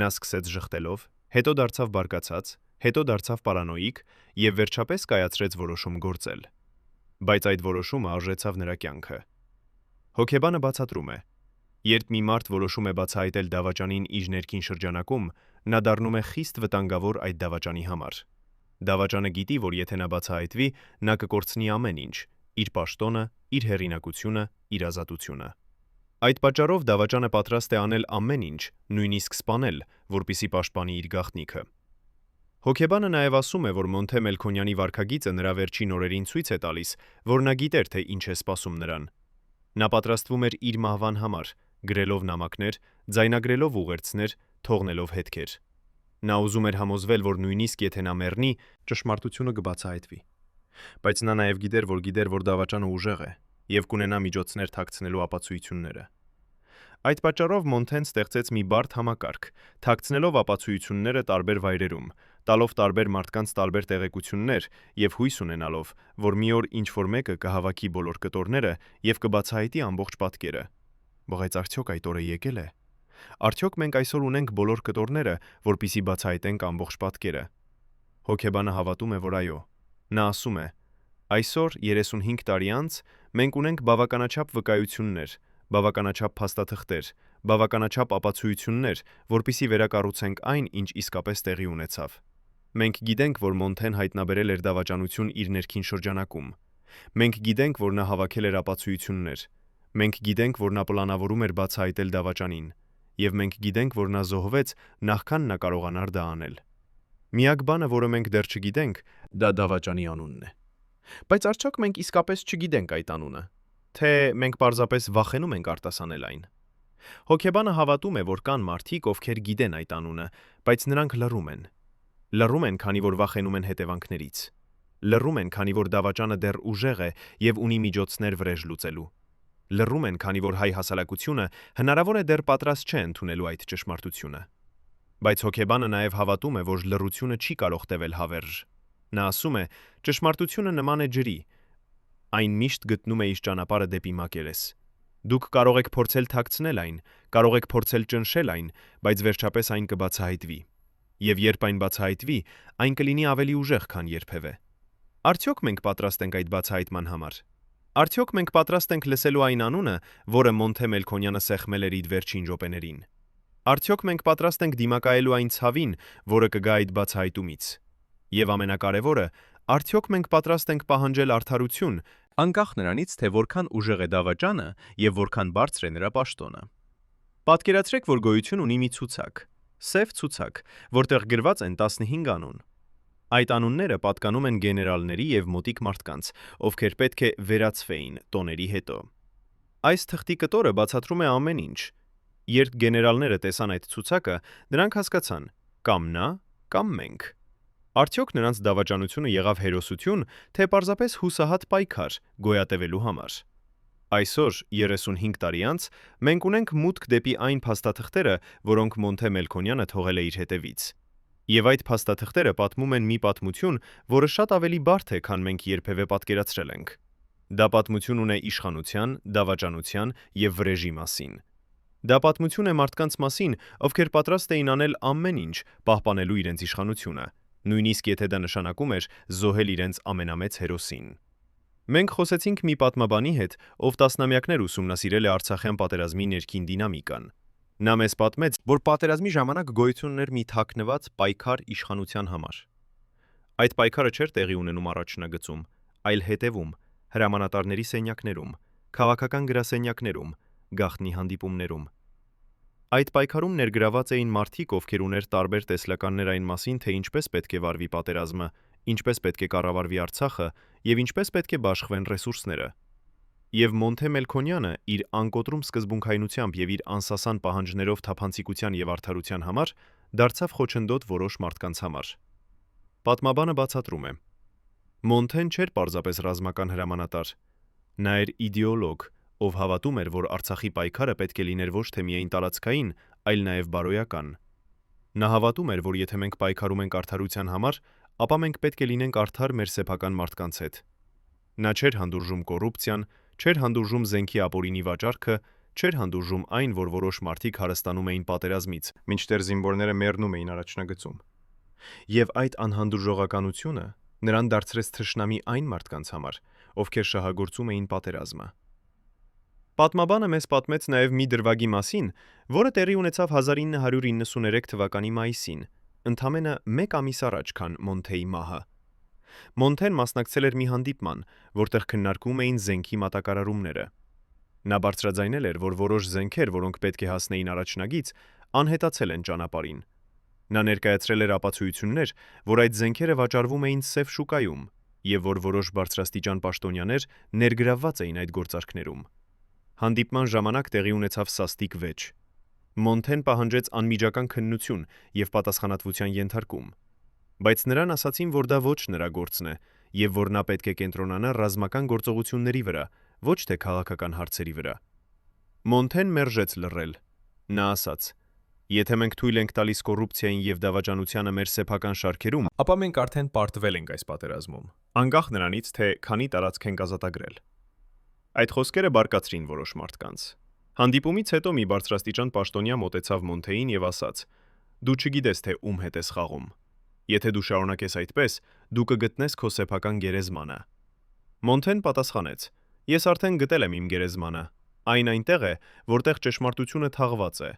Նա սկսեց ժխտելով, հետո դարձավ բարկացած, հետո դարձավ պարանոիկ եւ վերջապես կայացրեց որոշում գործել։ Բայց այդ որոշումը արժեցավ նրա կյանքը։ Հոգեբանը բացատրում է. երբ մի մարդ որոշում է բացահայտել դավաճանին իր ներքին շրջանակում, նա դառնում է խիստ վտանգավոր այդ դավաճանի համար։ Դավաճանը գիտի, որ եթե նա բացահայտվի, նա կկորցնի ամեն ինչ՝ իր պաշտոնը, իր հեղինակությունը, իր ազատությունը։ Այդ պատճառով դավաճանը պատրաստ է անել ամեն ինչ, նույնիսկ սպանել, որպեսզի պաշտպանի իր գաղտնիքը։ Հոգեբանը նաև ասում է, որ Մոնթե Մելքոնյանի վարքագիծը նրա վերջին օրերին ցույց է տալիս, որ նա գիտեր, թե ինչ է սպասում նրան։ Նա պատրաստվում էր իր մահվան համար, գրելով նամակներ, ձայնագրելով ուղերձներ, թողնելով հետքեր։ Նա ուզում էր համոզվել, որ նույնիսկ եթե նա մեռնի, ճշմարտությունը կբացահայտվի։ Բայց նա նաև գիտեր, որ դավաճանը ուժեղ է եւ կունենա միջոցներ թաքցնելու ապացույցները։ Այդ պատճառով Մոնթեն ստեղծեց մի բարդ համակարգ, թաքցնելով ապացույցները տարբեր վայրերում, տալով տարբեր մարդկանց տարբեր տեղեկություններ եւ հույս ունենալով, որ մի օր ինչ-որ մեկը կհավաքի բոլոր կտորները եւ կբացահայտի ամբողջ պատկերը։ Բայց արդյոք այդ օրը եկել է։ Արդյոք մենք այսօր ունենք բոլոր կտորները, որպիսի բացահայտենք ամբողջ պատկերը։ Հոգեբանը հավատում է, որ այո։ Նա ասում է. այսօր 35 տարի անց մենք ունենք բավականաչափ վկայություններ, բավականաչափ փաստաթղթեր, բավականաչափ ապացույցներ, որպիսի վերակառուցենք այն, ինչ իսկապես տեղի ունեցավ։ Մենք գիտենք, որ Մոնթեն հայտնաբերել էր դավաճանություն իր ներքին շրջանակում։ Մենք գիտենք, որ նա հավաքել էր ապացույցներ։ Մենք գիտենք, որ նա պլանավորում էր բացահայտել դավաճանին, եւ մենք գիտենք, որ նա զոհվեց նախքան նա կարողանար դա անել։ Միակ բանը, որը մենք դեռ չգիտենք, դա դավաճանի անունն է։ Բայց արդյոք մենք իսկապես չգիտենք այդ անունը, թե մենք պարզապես վախենում ենք արտասանել այն։ Հոգեբանը հավատում է, որ կան մարդիկ, ովքեր գիտեն այդ անունը, բայց նրանք լռում են։ Լռում են, քանի որ վախենում են հետևանքներից։ Լռում են, քանի որ դավաճանը դեռ ուժեղ է եւ ունի միջոցներ վրեժ լուծելու։ Լռում են, քանի որ հայ հասարակությունը հնարավոր է դեռ պատրաստ չէ ընդունելու այդ ճշմարտությունը։ Բայց հոգեբանը նաև հավատում է, որ լռությունը չի կարող տևել հավերժ։ Նա ասում է. ճշմարտությունը նման է ջրի։ Այն միշտ գտնում է իր ճանապարհը դեպի մակերես։ Դուք կարող եք փորձել թաքցնել այն, կարող եք փորձել ճնշել այն, բայց վերջապես այն կբացահայտվի։ Եվ երբ այն բացահայտվի, այն կլինի ավելի ուժեղ, քան երբևէ։ Արդյոք մենք պատրաստ ենք այդ բացահայտման համար։ Արդյոք մենք պատրաստ ենք լսելու այն անունը, որը Մոնթե Մելքոնյանը սեղմել էր իր վերջին րոպեներին։ Արդյոք մենք պատրաստ ենք դիմակայելու այն ցավին, որը կգա այդ բացահայտումից։ Եվ ամենակարևորը, արդյոք մենք պատրաստ ենք պահանջել արդարություն, անկախ նրանից, թե որքան ուժեղ է դավաճանը եւ որքան բարձր է նրա պաշտոնը։ Պատկերացրեք, որ գոյություն ունի մի ցուցակ, սև ցուցակ, որտեղ գրված են 15 անուն։ Այդ անունները պատկանում են գեներալների եւ մոտիկ մարդկանց, ովքեր պետք է վերացվեին տոների հետո։ Այս թղթի կտորը բացատրում է ամեն ինչ։ Երբ գեներալները տեսան այդ ցուցակը, նրանք հասկացան՝ կամ նա, կամ մենք։ Արդյոք նրանց դավաճանությունը եղավ հերոսություն, թե պարզապես հուսահատ պայքար գոյատևելու համար։ Այսօր 35 տարի անց մենք ունենք մուտք դեպի այն փաստաթղթերը, որոնք Մոնթե Մելքոնյանը թողել է իր հետևից։ Եվ այդ փաստաթղթերը պատմում են մի պատմություն, որը շատ ավելի բարդ է, քան մենք երբևէ պատկերացրել ենք։ Դա պատմություն ունե իշխանության, դավաճանության եւ վրեժի մասին։ Դա պատմություն է մարդկանց մասին, ովքեր պատրաստ էին անել ամեն ինչ պահպանելու իրենց իշխանությունը, նույնիսկ եթե դա նշանակում էր զոհել իրենց ամենամեծ հերոսին։ Մենք խոսեցինք մի պատմաբանի հետ, ով տասնամյակներ ուսումնասիրել է Արցախյան պատերազմի ներքին դինամիկան։ Նա մեզ պատմեց, որ պատերազմի ժամանակ գոյություն ուներ մի թաքնված պայքար իշխանության համար։ Այդ պայքարը չէր տեղի ունենում առաջնագծում, այլ հետևում, հրամանատարների սենյակներում, քաղաքական գրասենյակներում, գաղտնի հանդիպումներում։ Այդ պայքարում ներգրաված էին մարդիկ, ովքեր ուներ տարբեր տեսլականներ այն մասին, թե ինչպես պետք է վարվի պատերազմը, ինչպես պետք է կառավարվի Արցախը եւ ինչպես պետք է բաշխվեն ռեսուրսները։ Եվ Մոնթե Մելքոնյանը իր անկոտրում սկզբունքայնությամբ եւ իր անսասան պահանջներով թափանցիկության եւ արդարության համար դարձավ խոչընդոտ որոշ մարդկանց համար։ Պատմաբանը բացատրում է. Մոնթեն չէր պարզապես ռազմական հրամանատար, նա էր իդեոլոգ, ով հավատում էր, որ Արցախի պայքարը պետք է լիներ ոչ թե միայն տարածքային, այլ նաեւ բարոյական։ Նա հավատում էր, որ եթե մենք պայքարում ենք արդարության համար, ապա մենք պետք է լինենք արդար մեր սեփական մարդկանց հետ։ Նա չէր հանդուրժում կոռուպցիան, չէր հանդուրժում զենքի ապօրինի վաճառքը, չէր հանդուրժում այն, որ որոշ մարդիկ հարստանում էին պատերազմից, մինչդեռ զինվորները մեռնում էին առաջնագծում։ Եվ այդ անհանդուրժողականությունը նրան դարձրեց թշնամի այն մարդկանց համար, ովքեր շահագործում էին պատերազմը։ Պատմաբանը մեզ պատմեց նաև մի դրվագի մասին, որը տեղի ունեցավ 1993 թվականի մայիսին, ընդամենը 1 ամիս առաջ, քան Մոնթեի մահը։ Մոնթեն մասնակցել էր մի հանդիպման, որտեղ քննարկվում էին զենքի մատակարարումները։ Նա բարձրաձայնել էր, որ որոշ զենքեր, որոնք պետք է հասնեին առաջնագիծ, անհետացել են ճանապարհին։ Նա ներկայացրել էր ապացույցություններ, որ այդ զենքերը վաճառվում էին սև շուկայում, եւ որ որոշ բարձրաստիճան պաշտոնյաներ ներգրավված էին այդ գործարքներում։ Հանդիպման ժամանակ տեղի ունեցավ սաստիկ վեճ։ Մոնթեն պահանջեց անմիջական քննություն եւ պատասխանատվության ենթարկում, բայց նրան ասացին, որ դա ոչ նրա գործն է եւ որ նա պետք է կենտրոնանա ռազմական գործողությունների վրա, ոչ թե քաղաքական հարցերի վրա։ Մոնթեն մերժեց լռել։ Նա ասաց. «Եթե մենք թույլ ենք տալիս կոռուպցիային եւ դավաճանությանը մեր սեփական շարքերում, ապա մենք արդեն պարտվել ենք այս պատերազմում, անկախ նրանից, թե քանի տարածք ենք ազատագրել»։ Այդ խոսքերը բարկացրին որոշ մարդկանց։ Հանդիպումից հետո մի բարձրաստիճան պաշտոնյա մոտեցավ Մոնթեին եւ ասաց. «Դու չգիտես, թե ում հետ ես խաղում։ Եթե դու շարունակես այդպես, դու կգտնես քո սեփական գերեզմանը»։ Մոնթեն պատասխանեց. «Ես արդեն գտել եմ իմ գերեզմանը։ Այն այնտեղ է, որտեղ ճշմարտությունը թաղված է։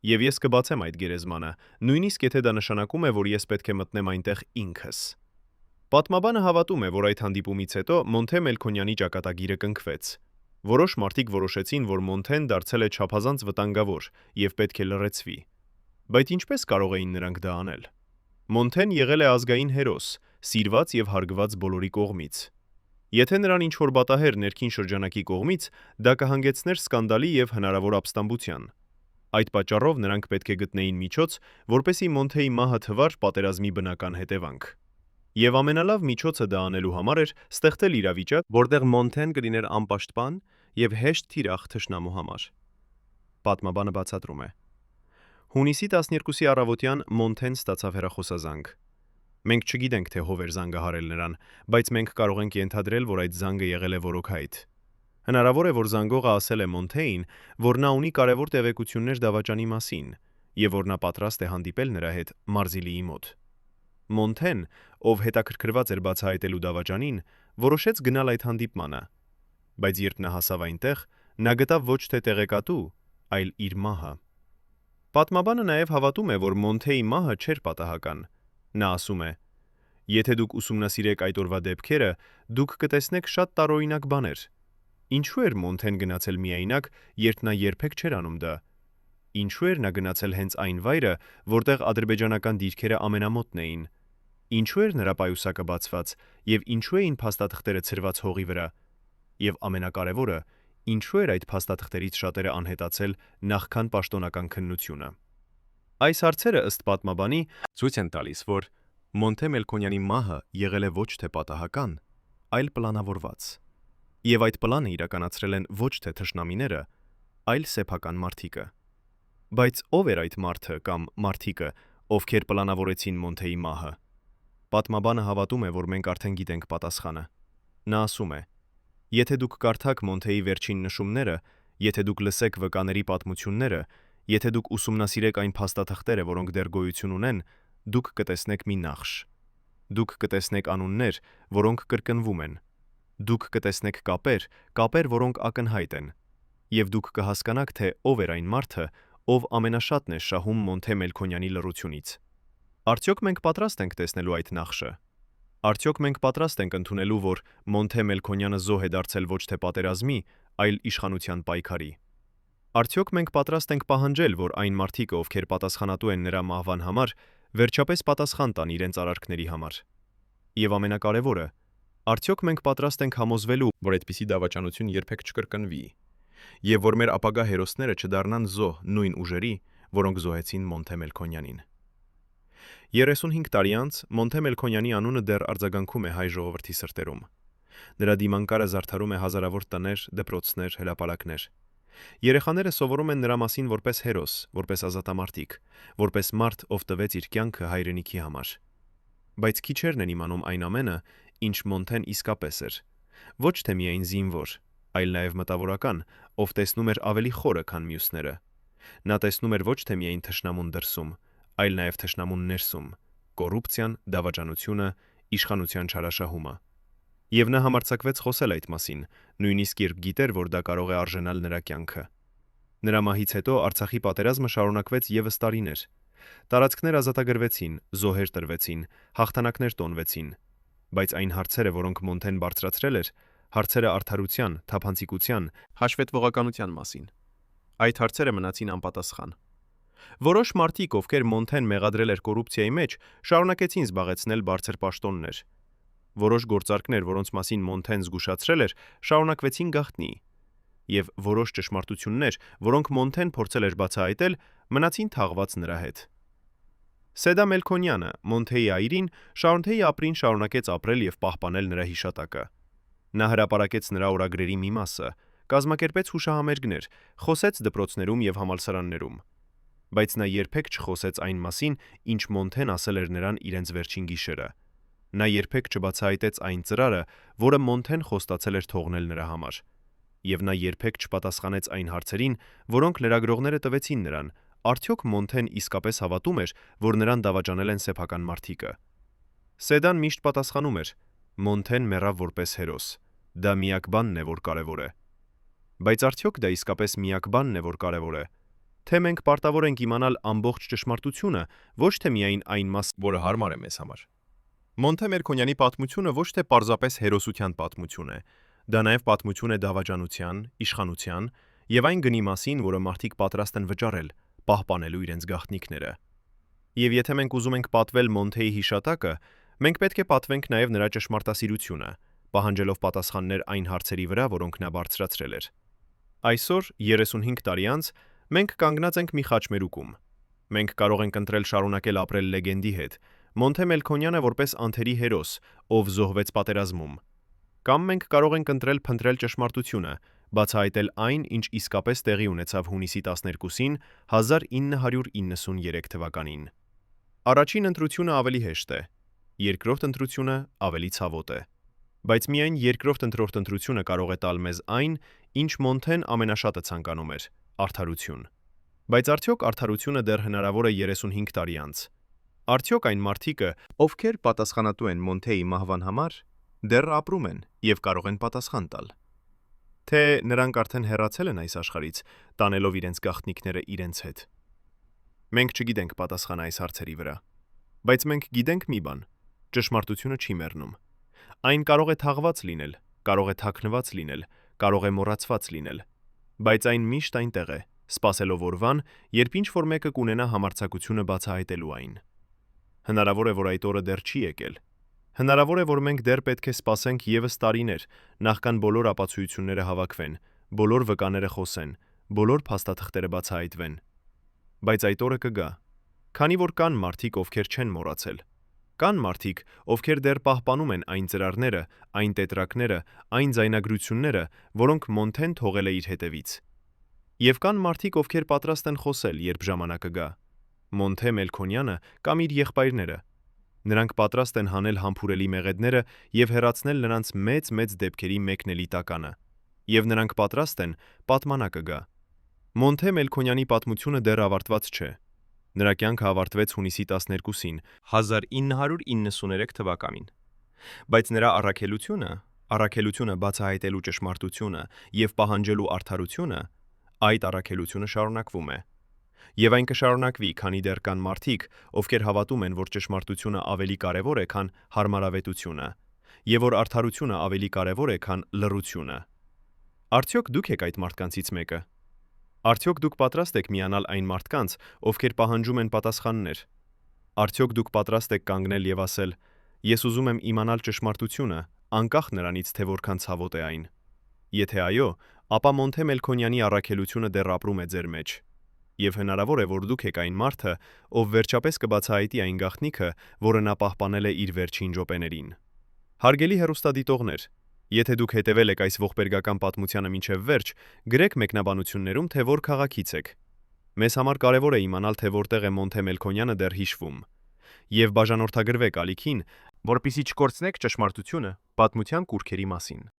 Եվ ես կբացեմ այդ գերեզմանը, նույնիսկ եթե դա նշանակում է, որ ես պետք է մտնեմ այնտեղ ինքս»։ Պատմաբանը հավատում է, որ այդ հանդիպումից հետո Մոնթե Մելքոնյանի ճակատագիրը կնքվեց։ Որոշ մարդիկ որոշեցին, որ Մոնթեն դարձել է չափազանց վտանգավոր եւ պետք է լռեցվի։ Բայց ինչպես կարող էին նրանք դա անել։ Մոնթեն եղել է ազգային հերոս, սիրված եւ հարգված բոլորի կողմից։ Եթե նրան ինչ-որ բատահեր ներքին շրջանակի կողմից, դա կհանգեցներ սկանդալի եւ հնարավոր ապստամբության։ Այդ պատճառով նրանք պետք է գտնեին միջոց, որպեսզի Մոնթեի մահը թվար պատերազմի բնական հետևանք։ Եվ ամենալավ միջոցը դա անելու համար էր ստեղծել իրավիճակ, որտեղ Մոնթեն կլիներ անպաշտպան եւ հեշտ թիրախ թշնամու համար։ Պատմաբանը բացատրում է. Հունիսի 12-ի առավոտյան Մոնթեն ստացավ հեռախոսազանգ։ Մենք չգիտենք, թե ով էր զանգահարել նրան, բայց մենք կարող ենք ենթադրել, որ այդ զանգը եղել է որոքայիթ։ Հնարավոր է, որ զանգողը ասել է Մոնթեին, որ նա ունի կարևոր տեղեկություններ դավաճանի մասին եւ որ նա պատրաստ է հանդիպել նրա հետ Մարզիլիի մոտ։ Մոնթեն, ով հետաքրքրված էր բացահայտելու դավաճանին, որոշեց գնալ այդ հանդիպմանը, բայց երբ նա հասավ այնտեղ, նա գտավ ոչ թե տեղեկատու, այլ իր մահը։ Պատմաբանը նաև հավատում է, որ Մոնթեի մահը չէր պատահական։ Նա ասում է. «Եթե դուք ուսումնասիրեք այդ օրվա դեպքերը, դուք կտեսնեք շատ տարօրինակ բաներ։ Ինչու էր Մոնթեն գնացել միայնակ, երբ նա երբեք չէր անում դա։ Ինչու էր նա գնացել հենց այն վայրը, որտեղ ադրբեջանական դիրքերը ամենամոտն էին։ Ինչու էր նրա պայուսակը բացված եւ ինչու էին փաստաթղթերը ցրված հողի վրա։ Եվ ամենակարևորը, ինչու էր այդ փաստաթղթերից շատերը անհետացել նախքան պաշտոնական քննությունը»։ Այս հարցերը ըստ պատմաբանի ցույց են տալիս, որ Մոնթե Մելքոնյանի մահը եղել է ոչ թե պատահական, այլ պլանավորված։ Եվ այդ պլանը իրականացրել են ոչ թե թշնամիները, այլ սեփական մարդիկը։ Բայց ով էր այդ մարդը կամ մարդիկը, ովքեր պլանավորեցին Մոնթեի մահը։ Պատմաբանը հավատում է, որ մենք արդեն գիտենք պատասխանը։ Նա ասում է. եթե դուք կարդաք Մոնթեի վերջին նշումները, եթե դուք լսեք վկաների պատմությունները, եթե դուք ուսումնասիրեք այն փաստաթղթերը, որոնք դեռ գոյություն ունեն, դուք կտեսնեք մի նախշ։ Դուք կտեսնեք անուններ, որոնք կրկնվում են։ Դուք կտեսնեք կապեր, որոնք ակնհայտ են։ Եվ դուք կհասկանաք, թե ով էր այն մարդը, ով ամենաշատն է շահում Մոնթե Մելքոնյանի լռությունից։ Արդյոք մենք պատրաստ ենք տեսնելու այդ նախշը։ Արդյոք մենք պատրաստ ենք ընդունելու, որ Մոնթե Մելքոնյանը զոհ է դարձել ոչ թե պատերազմի, այլ իշխանության պայքարի։ Արդյոք մենք պատրաստ ենք պահանջել, որ այն մարդիկը, ովքեր պատասխանատու են նրա մահվան համար, վերջապես պատասխան տան իրենց արարքների համար։ Եվ ամենակարևորը, արդյոք մենք պատրաստ ենք համոզվելու, որ այդպիսի դավաճանություն երբեք չկրկնվի, եւ որ մեր ապագա հերոսները չդառնան զոհ նույն ուժերի, որոնք զոհեցին Մոնթե Մելքոնյանին։ 35 տարի անց Մոնթե Մելքոնյանի անունը դեռ արձագանքում է հայ ժողովրդի սրտերում։ Նրա դիմանկարը զարդարում է հազարավոր տներ, դպրոցներ, հրապարակներ։ Երեխաները սովորում են նրա մասին որպես հերոս, որպես ազատամարտիկ, որպես մարդ, ով տվեց իր կյանքը հայրենիքի համար։ Բայց քիչերն են իմանում այն ամենը, ինչ Մոնթեն իսկապես էր։ Ոչ թե միայն զինվոր, այլ նաև մտավորական, ով տեսնում էր ավելի խորը, քան մյուսները։ Նա տեսնում էր ոչ թե միայն թշնամուն դրսում, այլ նաև թշնամուն ներսում, կոռուպցիան, դավաճանությունը, իշխանության չարաշահումը։ Եվ նա համարձակվեց խոսել այդ մասին, նույնիսկ երբ գիտեր, որ դա կարող է արժանալ նրա կյանքը։ Նրա մահից հետո Արցախի պատերազմը շարունակվեց ևս տարիներ։ Տարածքներ ազատագրվեցին, զոհեր տրվեցին, հաղթանակներ տոնվեցին, բայց այն հարցերը, որոնք Մոնթեն բարձրացրել էր, հարցերը արդարության, թափանցիկության, հաշվետվողականության մասին։ Այդ հարցերը մնացին անպատասխան։ Որոշ մարդիկ, ովքեր Մոնթեն մեղադրել էր կոռուպցիայի մեջ, շարունակեցին զբաղեցնել բարձր պաշտոններ։ Որոշ գործարքներ, որոնց մասին Մոնթեն զգուշացրել էր, շարունակվեցին գաղտնի, եւ որոշ ճշմարտություններ, որոնք Մոնթեն փորձել էր բացահայտել, մնացին թաղված նրա հետ։ Սեդա Մելքոնյանը, Մոնթեի այրին, Շարունթեի ապրին շարունակեց ապրել եւ պահպանել նրա հիշատակը։ Նա հրապարակեց նրա օրագրերի մի մասը, կազմակերպեց հուշահամերգներ, խոսեց դպրոցներում եւ համալսարաններում։ Բայց նա երբեք չխոսեց այն մասին, ինչ Մոնթեն ասել էր նրան իրենց վերջին գիշերը։ Նա երբեք չբացահայտեց այն ծրարը, որը Մոնթեն խոստացել էր թողնել նրա համար։ Եվ նա երբեք չպատասխանեց այն հարցերին, որոնք լրագրողները տվեցին նրան, արդյոք Մոնթեն իսկապես հավատում էր, որ նրան դավաճանել են սեփական մարդիկը։ Սեդան միշտ պատասխանում էր. Մոնթեն մեռավ որպես հերոս։ Դա միակ բանն է, որ կարևոր է։ Բայց արդյոք դա իսկապես միակ բանն է, որ կարևոր է։ Թե մենք պարտավոր ենք իմանալ ամբողջ ճշմարտությունը, ոչ թե միայն այն մասը, որը հարմար է մեզ համար։ Մոնթե Մելքոնյանի պատմությունը ոչ թե պարզապես հերոսության պատմություն է, դա նաև պատմություն է դավաճանության, իշխանության եւ այն գնի մասին, որը մարդիկ պատրաստ են վճարել, պահպանելու իրենց գաղտնիքները։ Եվ եթե մենք ուզում ենք պատվել Մոնթեի հիշատակը, մենք պետք է պատվենք նաև նրա ճշմարտասիրությունը, պահանջելով պատասխաններ այն հարցերի վրա, որոնք նա բարձրացրել էր։ Այսօր 35 տարի անց մենք կանգնած ենք մի խաչմերուկում։ Մենք կարող ենք ընտրել շարունակել ապրել լեգենդի հետ, Մոնթե Մելքոնյանը որպես անթերի հերոս, ով զոհվեց պատերազմում։ Կամ մենք կարող ենք ընտրել փնտրել ճշմարտությունը, բացահայտել այն, ինչ իսկապես տեղի ունեցավ հունիսի 12-ին 1993 թվականին։ Առաջին ընտրությունը ավելի հեշտ է, երկրորդ ընտրությունը ավելի ցավոտ է։ Բայց միայն երկրորդ ընտրությունը կարող է տալ մեզ այն, ինչ Մոնթեն ամենաշատը ցանկանում էր՝ արդարություն։ Բայց արդյոք արդարությունը դեռ հնարավոր է 35 տարի անց։ Արդյոք այն մարդիկը, ովքեր պատասխանատու են Մոնթեի մահվան համար, դեռ ապրում են եւ կարող են պատասխան տալ։ Թե նրանք արդեն հեռացել են այս աշխարհից, տանելով իրենց գաղտնիքները իրենց հետ։ Մենք չգիտենք պատասխանը այս հարցերի վրա, բայց մենք գիտենք մի բան. ճշմարտությունը չի մեռնում։ Այն կարող է թաղված լինել, կարող է թաքնված լինել, կարող է մոռացված լինել, բայց այն միշտ այնտեղ է, սպասելով օրվան, երբ ինչ-որ մեկը կունենա համարձակությունը բացահայտելու այն։ Հնարավոր է, որ այդ օրը դեռ չի եկել։ Հնարավոր է, որ մենք դեռ պետք է սպասենք ևս տարիներ, նախքան բոլոր ապացույցները հավաքվեն, բոլոր վկաները խոսեն, բոլոր փաստաթղթերը բացահայտվեն։ Բայց այդ օրը կգա, քանի որ կան մարդիկ, ովքեր չեն մոռացել, Կան մարդիկ, ովքեր դեռ պահպանում են այն ծրարները, այն տետրակները, այն ձայնագրությունները, որոնք Մոնթեն թողել է իր հետևից։ Եվ կան մարդիկ, ովքեր պատրաստ են խոսել, երբ ժամանակը գա։ Մոնթե Մելքոնյանը կամ իր եղբայրները։ Նրանք պատրաստ են հանել համբուրելի մեղեդները եւ հեռացնել նրանց մեծ դեպքերի մեկնելի տականը։ Եվ նրանք պատրաստ են պատմանակը գա։ Մոնթե Մելքոնյանի պատմությունը դեռ ավարտված չէ։ Նրա կյանքը ավարտվեց հունիսի 12-ին 1993 թվականին։ Բայց նրա առաքելությունը բացահայտելու ճշմարտությունը եւ պահանջելու արդարությունը, այդ առաքելությունը շարունակվում է։ Եվ այն կշարունակվի, քանի դեռ կան մարդիկ, ովքեր հավատում են, որ ճշմարտությունը ավելի կարևոր է, քան հարմարավետությունը, եւ որ արդարությունը ավելի կարևոր է, քան լռությունը։ Արդյոք դուք եք այդ մարդկանցից մեկը։ Արդյոք դուք պատրաստ եք միանալ այն մարդկանց, ովքեր պահանջում են պատասխաններ։ Արդյոք դուք պատրաստ եք կանգնել եւ ասել. «Ես ուզում եմ իմանալ ճշմարտությունը, անկախ նրանից, թե որքան ցավոտ է այն»։ Եթե այո, ապա Մոնթե Մելքոնյանի առաքելությունը դեռ ապրում է ձեր մեջ։ Եվ հնարավոր է, որ դուք եք այն մարդը, ով վերջապես կբացահայտի այն գաղտնիքը, որը նա պահպանել է իր վերջին րոպեներին։ Հարգելի հեռուստադիտողներ, եթե դուք հետևել եք այս ողբերգական պատմությանը մինչև վերջ, գրեք մեկնաբանություններում, թե որ քաղաքից եք։ Մեզ համար կարևոր է իմանալ, թե որտեղ է Մոնթե Մելքոնյանը դեռ հիշվում։ Եվ բաժանորդագրվեք ալիքին, որպեսզի չկորցնեք ճշմարտությունը պատմության կուռքերի մասին։